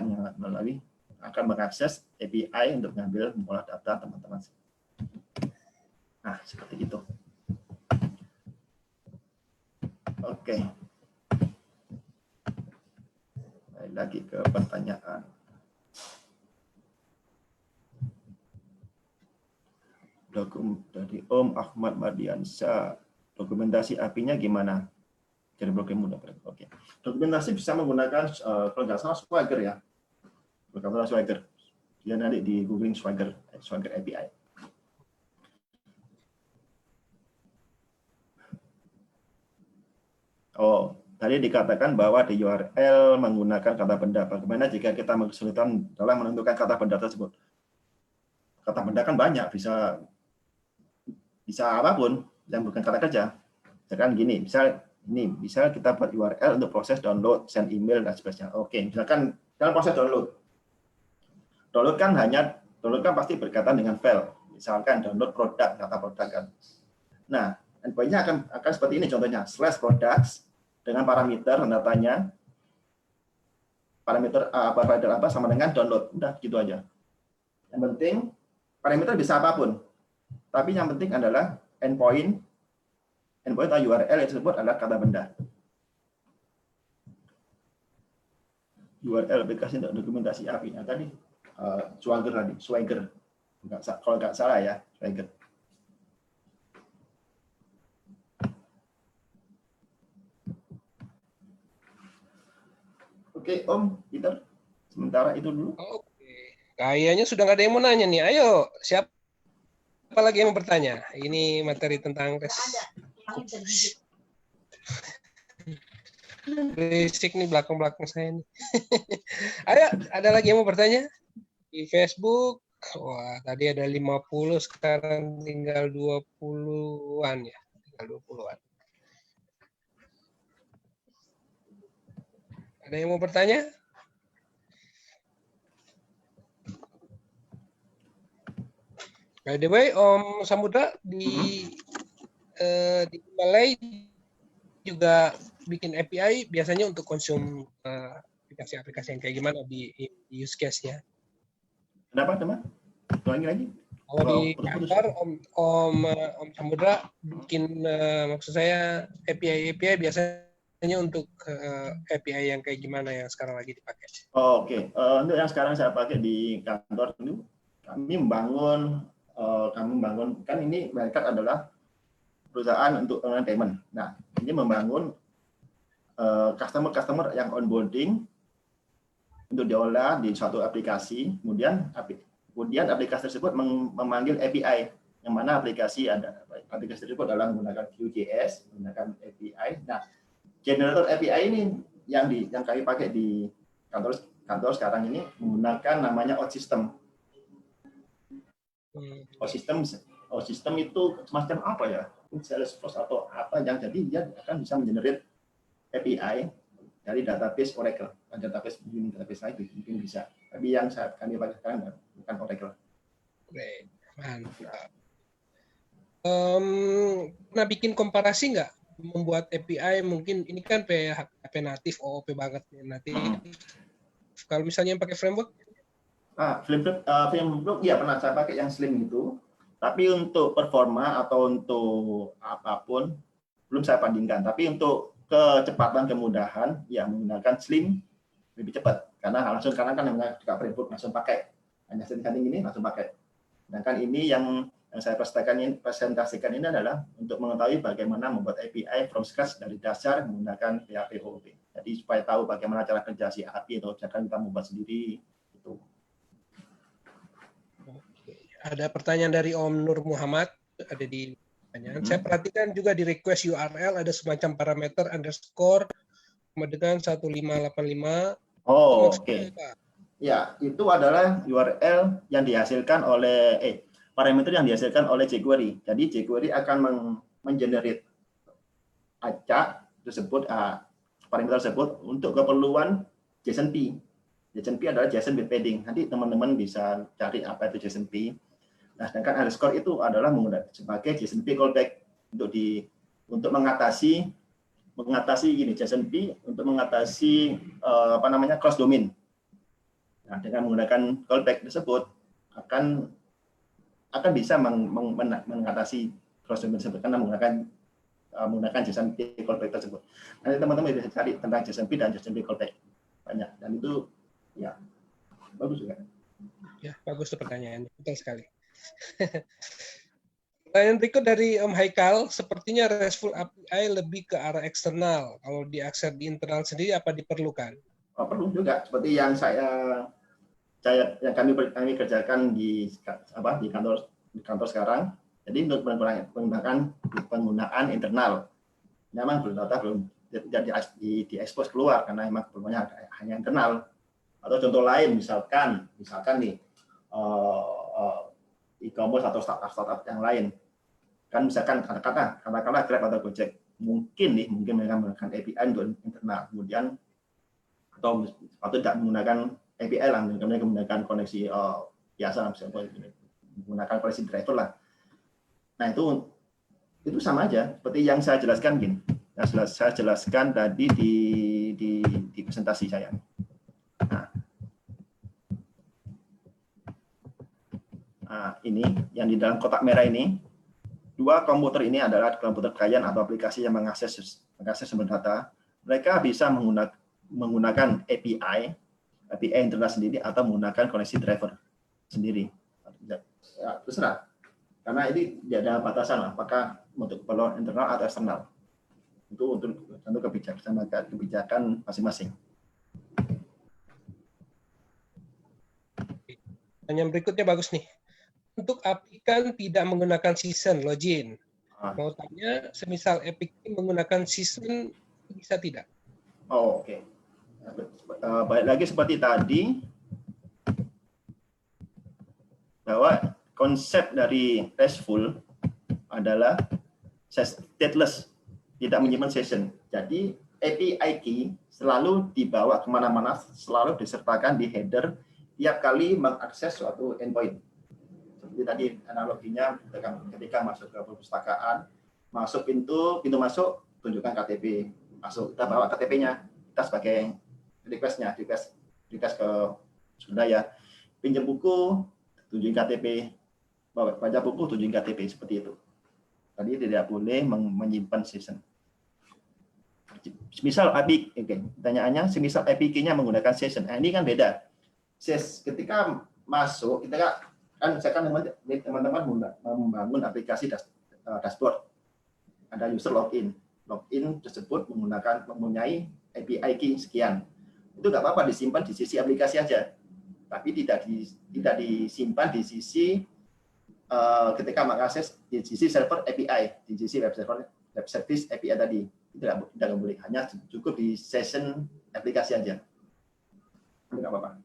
akan mengakses API untuk mengolah data teman-teman. Nah, seperti itu. Oke. Baik, lagi ke pertanyaan. Dari Om Ahmad Mardiansyah, dokumentasi API-nya gimana? Jadi program mudah. Oke. Dokumentasi bisa menggunakan kalau nggak salah Swagger ya. Kalau nggak salah Swagger. Dia nanti di googling Swagger API. Oh, tadi dikatakan bahwa di URL menggunakan kata benda. Bagaimana jika kita kesulitan dalam menentukan kata benda tersebut? Kata benda kan banyak, bisa apapun yang bukan kata kerja. Misalkan gini, misal kita buat URL untuk proses download, send email dan sebagainya. Oke, misalkan dalam proses download kan pasti berkaitan dengan file. Misalkan download produk, kata produk kan. Nah, endpoint-nya akan seperti ini contohnya, /products dengan parameter datanya, parameter apa sama dengan download. Udah gitu aja. Yang penting parameter bisa apapun. Tapi yang penting adalah endpoint atau URL yang tersebut adalah kata benda. URL aplikasi untuk dokumentasi API. Nah, tadi Swagger. Kalau nggak salah ya, Swagger. Oke, Om Peter. Sementara itu dulu. Oke. Kayaknya sudah nggak ada yang mau nanya nih. Ayo, siapa lagi yang mau bertanya? Ini materi tentang tes. Berisik nih belakang saya nih. Ayo, ada lagi yang mau bertanya? Di Facebook, wah tadi ada 50, sekarang tinggal 20-an ya. Tinggal 20-an. Ada yang mau bertanya? By the way, Om Samudra di Malay juga bikin API biasanya untuk konsum aplikasi-aplikasi yang kayak gimana di use case-nya. Kenapa, teman? Ulangi lagi. Kalau di kantor Om Samudra bikin maksud saya API biasanya untuk API yang kayak gimana yang sekarang lagi dipakai. Oh, oke. Untuk yang sekarang saya pakai di kantor itu, kami membangun kan ini mereka adalah perusahaan untuk online payment. Nah, ini membangun customer yang onboarding untuk diolah di suatu aplikasi, kemudian aplikasi tersebut memanggil API, yang mana aplikasi tersebut adalah menggunakan Vue.js, menggunakan API. Nah, generator API ini yang kami pakai di kantor sekarang ini menggunakan namanya OutSystem. OutSystem itu semacam apa ya? Salesforce atau apa yang jadi dia akan bisa mengenerate API dari database Oracle, database lain mungkin bisa. Tapi yang kami pakai sekarang bukan Oracle. Baik, mantap. Pernah bikin komparasi nggak membuat API? Mungkin ini kan PHP natif, OOP banget natif. Kalau misalnya yang pakai framework? Framework ya pernah saya pakai yang Slim itu. Tapi untuk performa atau untuk apapun belum saya bandingkan. Tapi untuk kecepatan, kemudahan, ya menggunakan Slim lebih cepat. Karena kan yang framework langsung pakai. Hanya setting ini langsung pakai. Sedangkan ini yang saya presentasikan ini adalah untuk mengetahui bagaimana membuat API from scratch dari dasar menggunakan PHP OOP. Jadi supaya tahu bagaimana cara kerja si API atau jangan kita membuat sendiri. Itu. Ada pertanyaan dari Om Nur Muhammad, ada di pertanyaan. Saya perhatikan juga di request URL ada semacam parameter underscore dengan 1585. Oh, oke. Ya, itu adalah URL yang dihasilkan oleh parameter yang dihasilkan oleh jQuery. Jadi jQuery akan mengenerate acak tersebut, parameter tersebut untuk keperluan JSON-P. JSON-P adalah JSON with padding. Nanti teman-teman bisa cari apa itu JSON-P. Nah, sedangkan underscore itu adalah menggunakan sebagai JSON-P callback untuk mengatasi gini, JSON-P untuk mengatasi cross domain. Nah, dengan menggunakan callback tersebut akan bisa mengatasi cross domain tersebut karena menggunakan JSON-P callback tersebut. Nanti teman-teman bisa cari tentang JSON-P dan JSON-P callback banyak, dan itu ya bagus juga. Ya, bagus tuh pertanyaannya, betul sekali. Pertanyaan berikut dari Om Haikal, sepertinya RESTful API lebih ke arah eksternal. Kalau diakses di internal sendiri, apa diperlukan? Perlu juga, seperti yang yang kami kerjakan di kantor sekarang. Jadi untuk penggunaan internal, memang data belum diekspos keluar karena memang perlunya hanya internal. Atau contoh lain, misalkan nih e-commerce atau startup yang lain, kan misalkan katakanlah Grab atau Gojek, mungkin mereka menggunakan API untuk internal, kemudian atau tidak menggunakan API lah, mereka menggunakan koneksi biasa, misalnya menggunakan koneksi driver lah. Nah, itu sama aja seperti yang saya jelaskan gini. Saya jelaskan tadi di presentasi saya. Nah, ini yang di dalam kotak merah ini, dua komputer ini adalah komputer klien atau aplikasi yang mengakses sumber data. Mereka bisa menggunakan API internal sendiri atau menggunakan koneksi driver sendiri. Ya, terserah. Karena ini tidak ada batasan, apakah untuk keperluan internal atau eksternal. Itu untuk kebijakan masing-masing. Pertanyaan berikutnya bagus nih. Untuk aplikan tidak menggunakan season login. Mau tanya, semisal Epic menggunakan season, bisa tidak? Oh, oke. Balik lagi seperti tadi, bahwa konsep dari RESTful adalah stateless, tidak menyimpan session. Jadi API key selalu dibawa kemana-mana, selalu disertakan di header tiap kali mengakses suatu endpoint. Seperti tadi analoginya ketika masuk ke perpustakaan, masuk pintu masuk, tunjukkan KTP, masuk, kita bawa KTP-nya, kita sebagai request ke Sundaya, pinjam buku, tunjukin KTP, baca buku, tunjukin KTP, seperti itu. Tadi tidak boleh menyimpan session. Misal API, pertanyaannya, semisal API-nya menggunakan session, ini kan beda. Ketika masuk, kita kan teman-teman membangun aplikasi dashboard, ada user login tersebut mempunyai API key sekian, itu nggak apa-apa disimpan di sisi aplikasi aja, tapi tidak disimpan di sisi ketika mengakses di sisi server API, di sisi web service API tadi, tidak boleh, hanya cukup di session aplikasi aja, nggak apa-apa.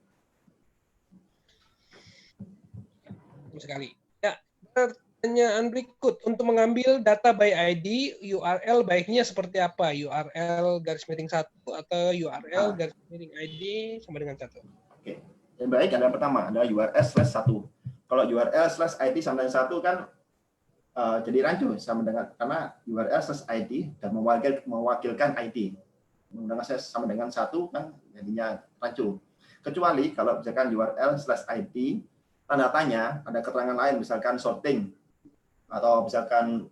Sekali. Ya, pertanyaan berikut, untuk mengambil data by ID, URL baiknya seperti apa? URL _1 atau URL _ID sama dengan 1? Oke. Yang baik ada pertama, ada URL/1. Kalau URL/ID sama dengan 1 kan jadi rancu sama dengan, karena URL/ID dan mewakilkan ID. Menggunakan sama dengan 1 kan jadinya rancu. Kecuali kalau misalkan URL/ID tanda tanya, ada keterangan lain, misalkan sorting, atau misalkan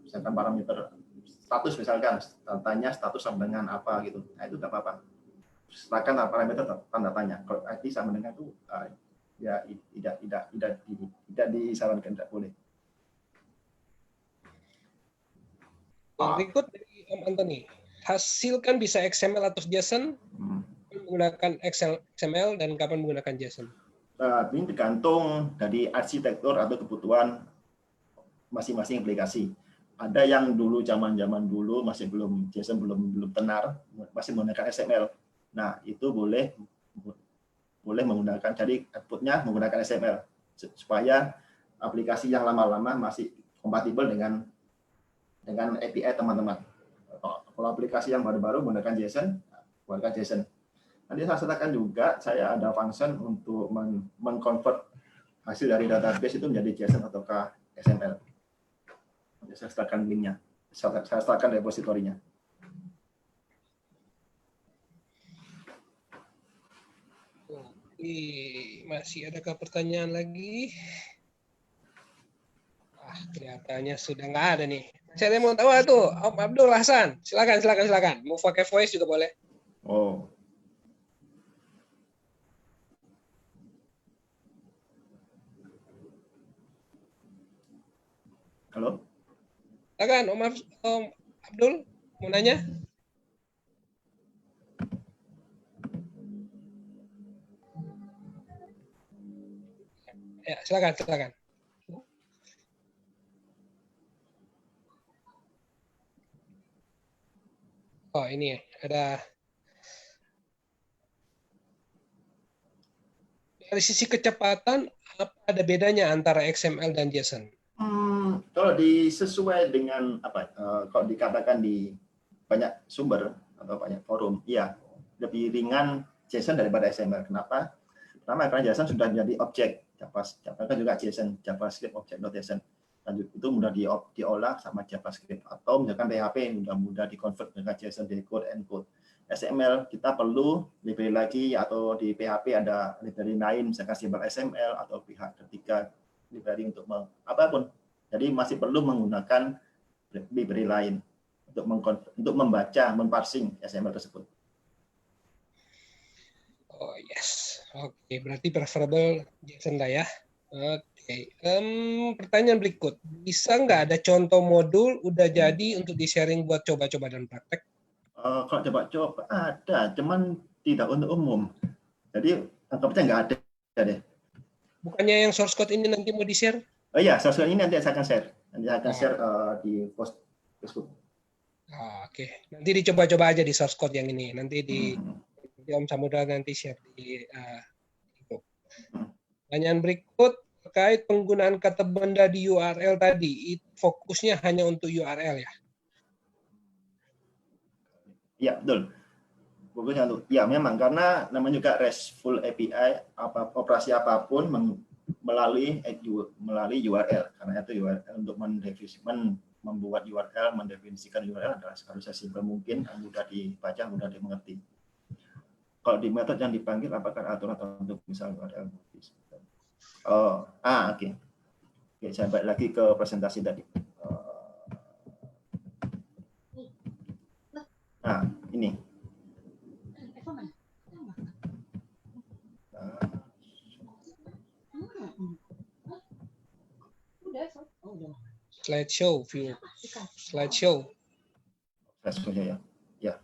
misalkan parameter status, misalkan tanya status sama dengan apa gitu, nah itu nggak apa-apa. Silakan parameter tanda tanya. Kalau ID sama dengan itu ya tidak disarankan, tidak boleh. Berikut dari Om Anthony, hasilkan bisa XML atau JSON, menggunakan XML dan kapan menggunakan JSON? Ini tergantung dari arsitektur atau kebutuhan masing-masing aplikasi. Ada yang dulu zaman dulu masih belum JSON belum tenar, masih menggunakan XML. Nah, itu boleh menggunakan, jadi outputnya menggunakan XML supaya aplikasi yang lama-lama masih kompatibel dengan API teman-teman. Kalau aplikasi yang baru-baru menggunakan JSON, menggunakan JSON. Nanti saya sertakan juga, saya ada function untuk mengconvert hasil dari database itu menjadi JSON ataukah XML. Nanti saya sertakan linknya, saya sertakan repositorinya. Oke, masih adakah pertanyaan lagi? Kelihatannya sudah nggak ada nih. Masih ada yang mau tahu tuh, Om Abdul Hasan. Silakan. Mau pakai voice juga boleh. Oh. Halo? Silakan, Om Abdul, mau nanya? Ya, silakan. Oh, ini ada. Dari sisi kecepatan, apa ada bedanya antara XML dan JSON? Kalau sesuai dengan apa? Kalau dikatakan di banyak sumber atau banyak forum, iya lebih ringan JSON daripada XML. Kenapa? Pertama karena JSON sudah menjadi objek. JavaScript juga JSON, JavaScript object.json. Lanjut itu mudah diolah sama JavaScript, atau misalkan PHP mudah dikonvert dengan JSON decode encode. XML kita perlu library lagi, atau di PHP ada library lain misalkan simbol XML atau pihak ketiga library untuk apapun. Jadi masih perlu menggunakan library lain untuk membaca, memparsing XML tersebut. Oh yes, oke, berarti preferable JSON lah ya. Oke, pertanyaan berikut, bisa nggak ada contoh modul udah jadi untuk di-sharing buat coba-coba dan praktek? Kalau coba-coba ada, cuman tidak untuk umum. Jadi anggapnya nggak ada deh. Bukannya yang source code ini nanti mau di-share? Oh iya, source code ini nanti saya akan share. Nanti saya akan share di post Facebook. Oke, nanti dicoba-coba aja di source code yang ini. Nanti di Om Samudra nanti share di itu. Pertanyaan berikut terkait penggunaan kata benda di URL tadi, fokusnya hanya untuk URL ya? Ya, betul. Fokusnya untuk, ya memang karena namanya juga RESTful API, operasi apapun melalui URL. Karena itu URL untuk membuat URL, mendefinisikan URL adalah harus sesimpel mungkin, mudah dibaca, mudah dimengerti. Kalau di metode yang dipanggil apakah aturan untuk misal URL? Oke. Oke, saya balik lagi ke presentasi tadi. Ini. Slideshow view. Slideshow ya. Ya.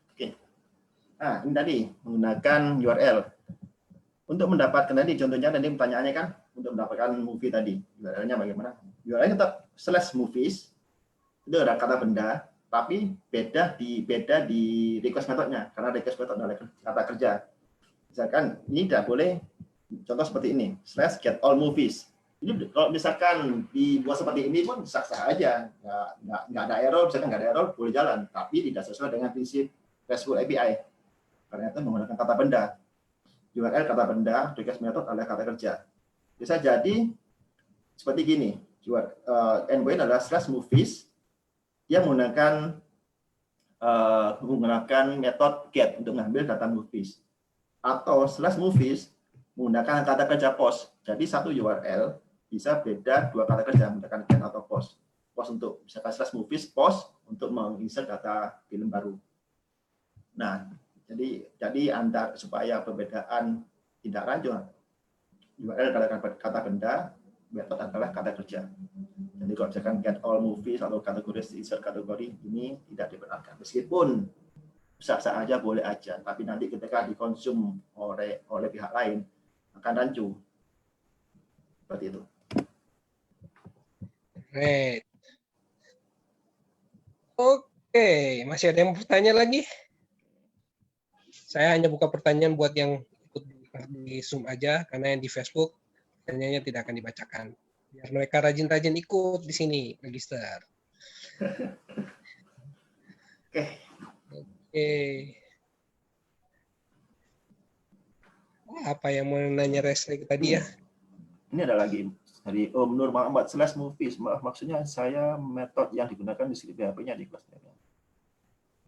Oke. Ini tadi menggunakan URL. Untuk mendapatkan tadi contohnya tadi pertanyaannya kan untuk mendapatkan movie tadi, URL-nya bagaimana? URL-nya tetap /movies. Itu ada kata benda, tapi beda di request methodnya, karena request method adalah kata kerja. Misalkan ini tidak boleh, contoh seperti ini, /getAllMovies. Ini kalau misalkan dibuat seperti ini pun sah-sah aja, nggak ada error, misalkan nggak ada error boleh jalan, tapi tidak sesuai dengan prinsip RESTful API. Karena itu menggunakan kata benda. URL kata benda, request method adalah kata kerja. Bisa jadi seperti gini, endpoint adalah /movies yang menggunakan metode get untuk mengambil data movies, atau /movies menggunakan kata kerja post. Jadi satu URL bisa beda dua kata kerja menggunakan get atau post. Post untuk misalkan /movies, post untuk menginsert data film baru. Nah, jadi supaya perbedaan tidak rancu, URL adalah kata benda, metode adalah kata kerja. Jadi kalau misalkan get all movies atau kategori insert kategori ini tidak dibenarkan. Meskipun sah-sah aja, boleh aja, tapi nanti ketika dikonsum oleh pihak lain akan rancu. Seperti itu. Great. Oke, masih ada yang bertanya lagi? Saya hanya buka pertanyaan buat yang ikut di Zoom aja, karena yang di Facebook pertanyaannya tidak akan dibacakan. Biar mereka rajin-rajin ikut di sini, register. Oke. Oke. Apa yang mau nanya Resley tadi ya? Ini ada lagi dari Om Nur Muhammad /movies. Maksudnya saya metode yang digunakan di sini PHP-nya di kelas.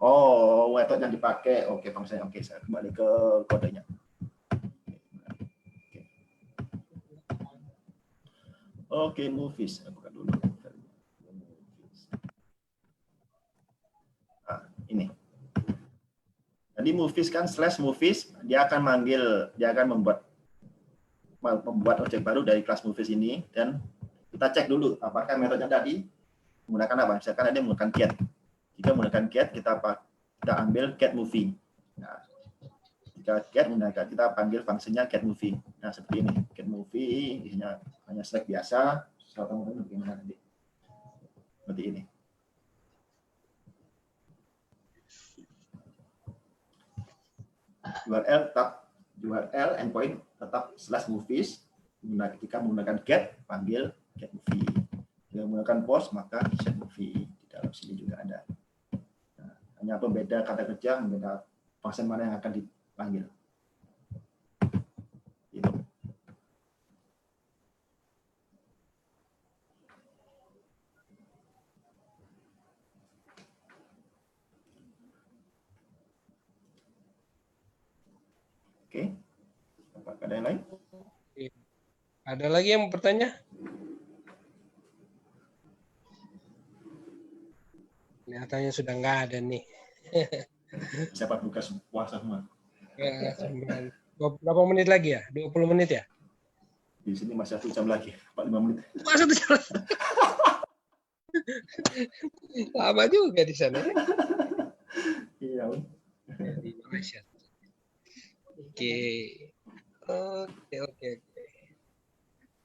Oh, metode yang dipakai. Oke, fungsinya. Oke, saya kembali ke kodenya. Oke, movies. Saya buka dulu. Nah, ini. Jadi movies kan /movies, dia akan membuat objek baru dari kelas movies ini, dan kita cek dulu apakah metodenya tadi menggunakan apa. Misalkan ada menggunakan get. Jika menggunakan get, kita ambil get movie. Nah, jika get menggunakan, kita panggil fungsinya get movie. Nah, seperti ini. Get movie isinya hanya select biasa. Bagaimana nanti? Seperti ini. URL endpoint tetap /movies. Jika menggunakan get, panggil get movie. Jika menggunakan post, maka set movie. Di dalam sini juga ada. Nah, hanya pembeda kata kerja, membeda fungsi mana yang akan dipanggil. Itu. Oke. Apakah ada yang lain? Ada lagi yang mau bertanya? Kelihatannya sudah nggak ada nih. Siapa buka puasa semua? Ya, berapa menit lagi ya? 20 menit ya? Di sini masih 1 jam lagi, 45 menit. Masa 1 jam? Lama juga di sana. Iya. Di Malaysia. Oke.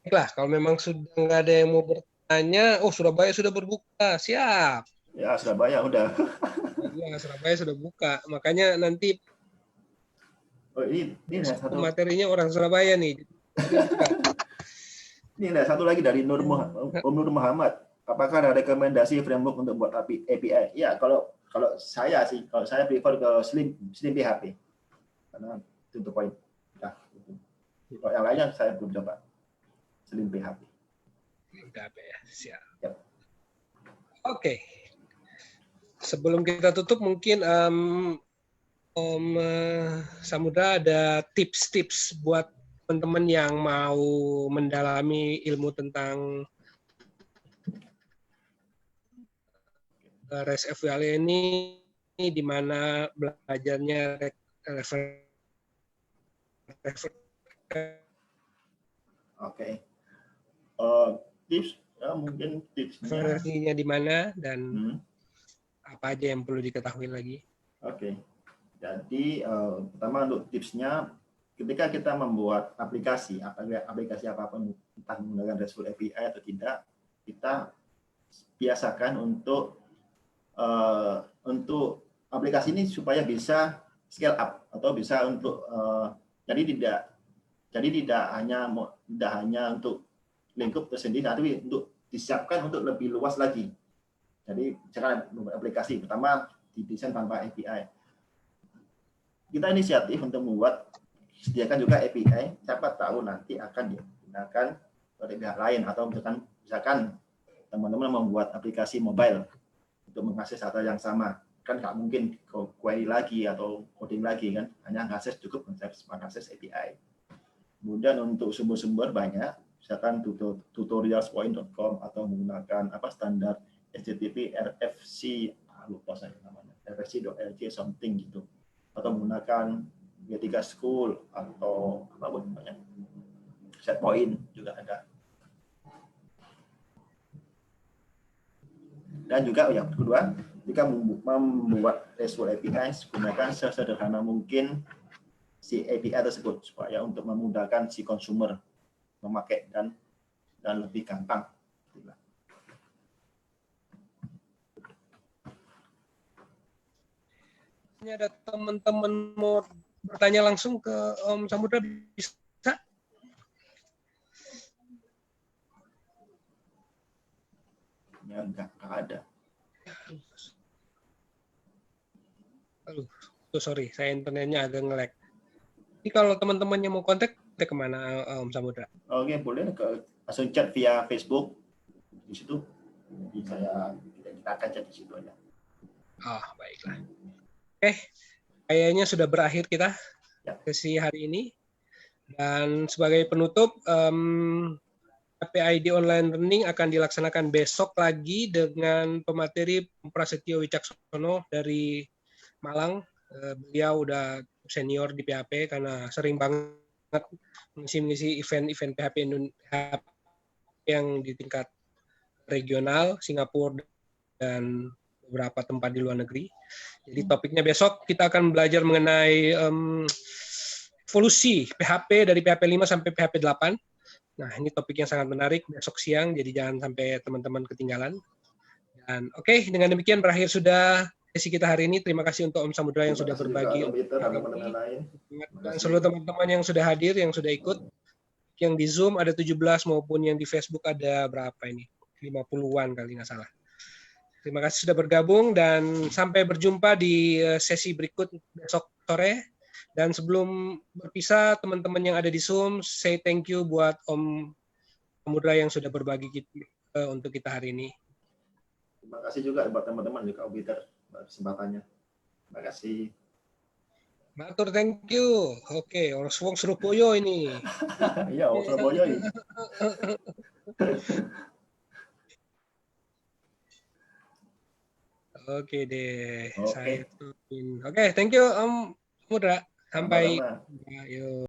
Baiklah, kalau memang sudah nggak ada yang mau bertanya, Surabaya sudah berbuka, siap. Ya, Surabaya udah. Ya, Surabaya sudah buka, makanya nanti ini ada satu materinya orang Surabaya nih. Ini ada satu lagi dari Om Nur Muhammad. Apakah ada rekomendasi framework untuk buat API? Ya, kalau saya prefer ke Slim PHP. Karena itu the point. Nah, kalau yang lainnya saya belum coba. Slim PHP. Ya, siap. Yep. Oke. Sebelum kita tutup, mungkin Om Samudra ada tips-tips buat teman-teman yang mau mendalami ilmu tentang REST API ini, di mana belajarnya Oke. Tips ya, mungkin tipsnya referensinya di mana dan apa aja yang perlu diketahui lagi. Oke. Jadi pertama untuk tipsnya, ketika kita membuat aplikasi apapun, entah menggunakan RESTful API atau tidak, kita biasakan untuk aplikasi ini supaya bisa scale up atau bisa untuk jadi tidak hanya untuk lingkup tersendiri, tapi untuk disiapkan untuk lebih luas lagi. Jadi cara membuat aplikasi pertama didesain tanpa API. Kita inisiatif untuk sediakan juga API. Siapa tahu nanti akan digunakan oleh pihak lain, atau misalkan teman-teman membuat aplikasi mobile untuk mengakses data yang sama, kan nggak mungkin query lagi atau coding lagi kan, hanya cukup mengakses API. Kemudian untuk sumber-sumber banyak, misalkan tutorialspoint.com atau menggunakan standar HTTP RFC, lupa saya namanya, RFC.lg something gitu, atau menggunakan G3 School atau apapun namanya, Setpoint juga ada. Dan juga yang kedua, jika membuat RESTful API, gunakan sesederhana mungkin si API tersebut supaya untuk memudahkan si consumer memakai dan lebih gampang. Ini ada teman-teman mau bertanya langsung ke Om Samudra, bisa? Ya, enggak ada. Sorry, saya internetnya agak nge-lag. Jadi kalau teman-teman yang mau kontak kemana Om Samudra? Oke, boleh langsung chat via Facebook di situ. Jadi kita akan chat di situ aja. Oh, baiklah. Oke, kayaknya sudah berakhir kita Ya. sesi hari ini. Dan sebagai penutup, PPID Online Learning akan dilaksanakan besok lagi dengan pemateri Prasetyo Wicaksono dari Malang. Beliau udah senior di PHP karena sering banget mengisi event-event PHP yang di tingkat regional, Singapura dan beberapa tempat di luar negeri. Jadi topiknya besok kita akan belajar mengenai evolusi PHP dari PHP 5 sampai PHP 8. Nah, ini topik yang sangat menarik besok siang, jadi jangan sampai teman-teman ketinggalan. Dan oke, dengan demikian berakhir sudah sesi kita hari ini. Terima kasih untuk Om Samudra yang sudah berbagi. Dan seluruh teman-teman yang sudah hadir, yang sudah ikut. Yang di Zoom ada 17 maupun yang di Facebook ada berapa ini? 50-an kali nggak salah. Terima kasih sudah bergabung dan sampai berjumpa di sesi berikut besok sore. Dan sebelum berpisah, teman-teman yang ada di Zoom, say thank you buat Om Samudra yang sudah berbagi untuk kita hari ini. Terima kasih juga buat teman-teman juga Ombiter kesempatannya. Terima kasih. Matur, thank you. Oke, orang Wong Surabaya ini. Iya, orang Surabaya ini. Oke deh. Oke. Oke, thank you Om Samudra. Sampai. Sama-sama. Yuk.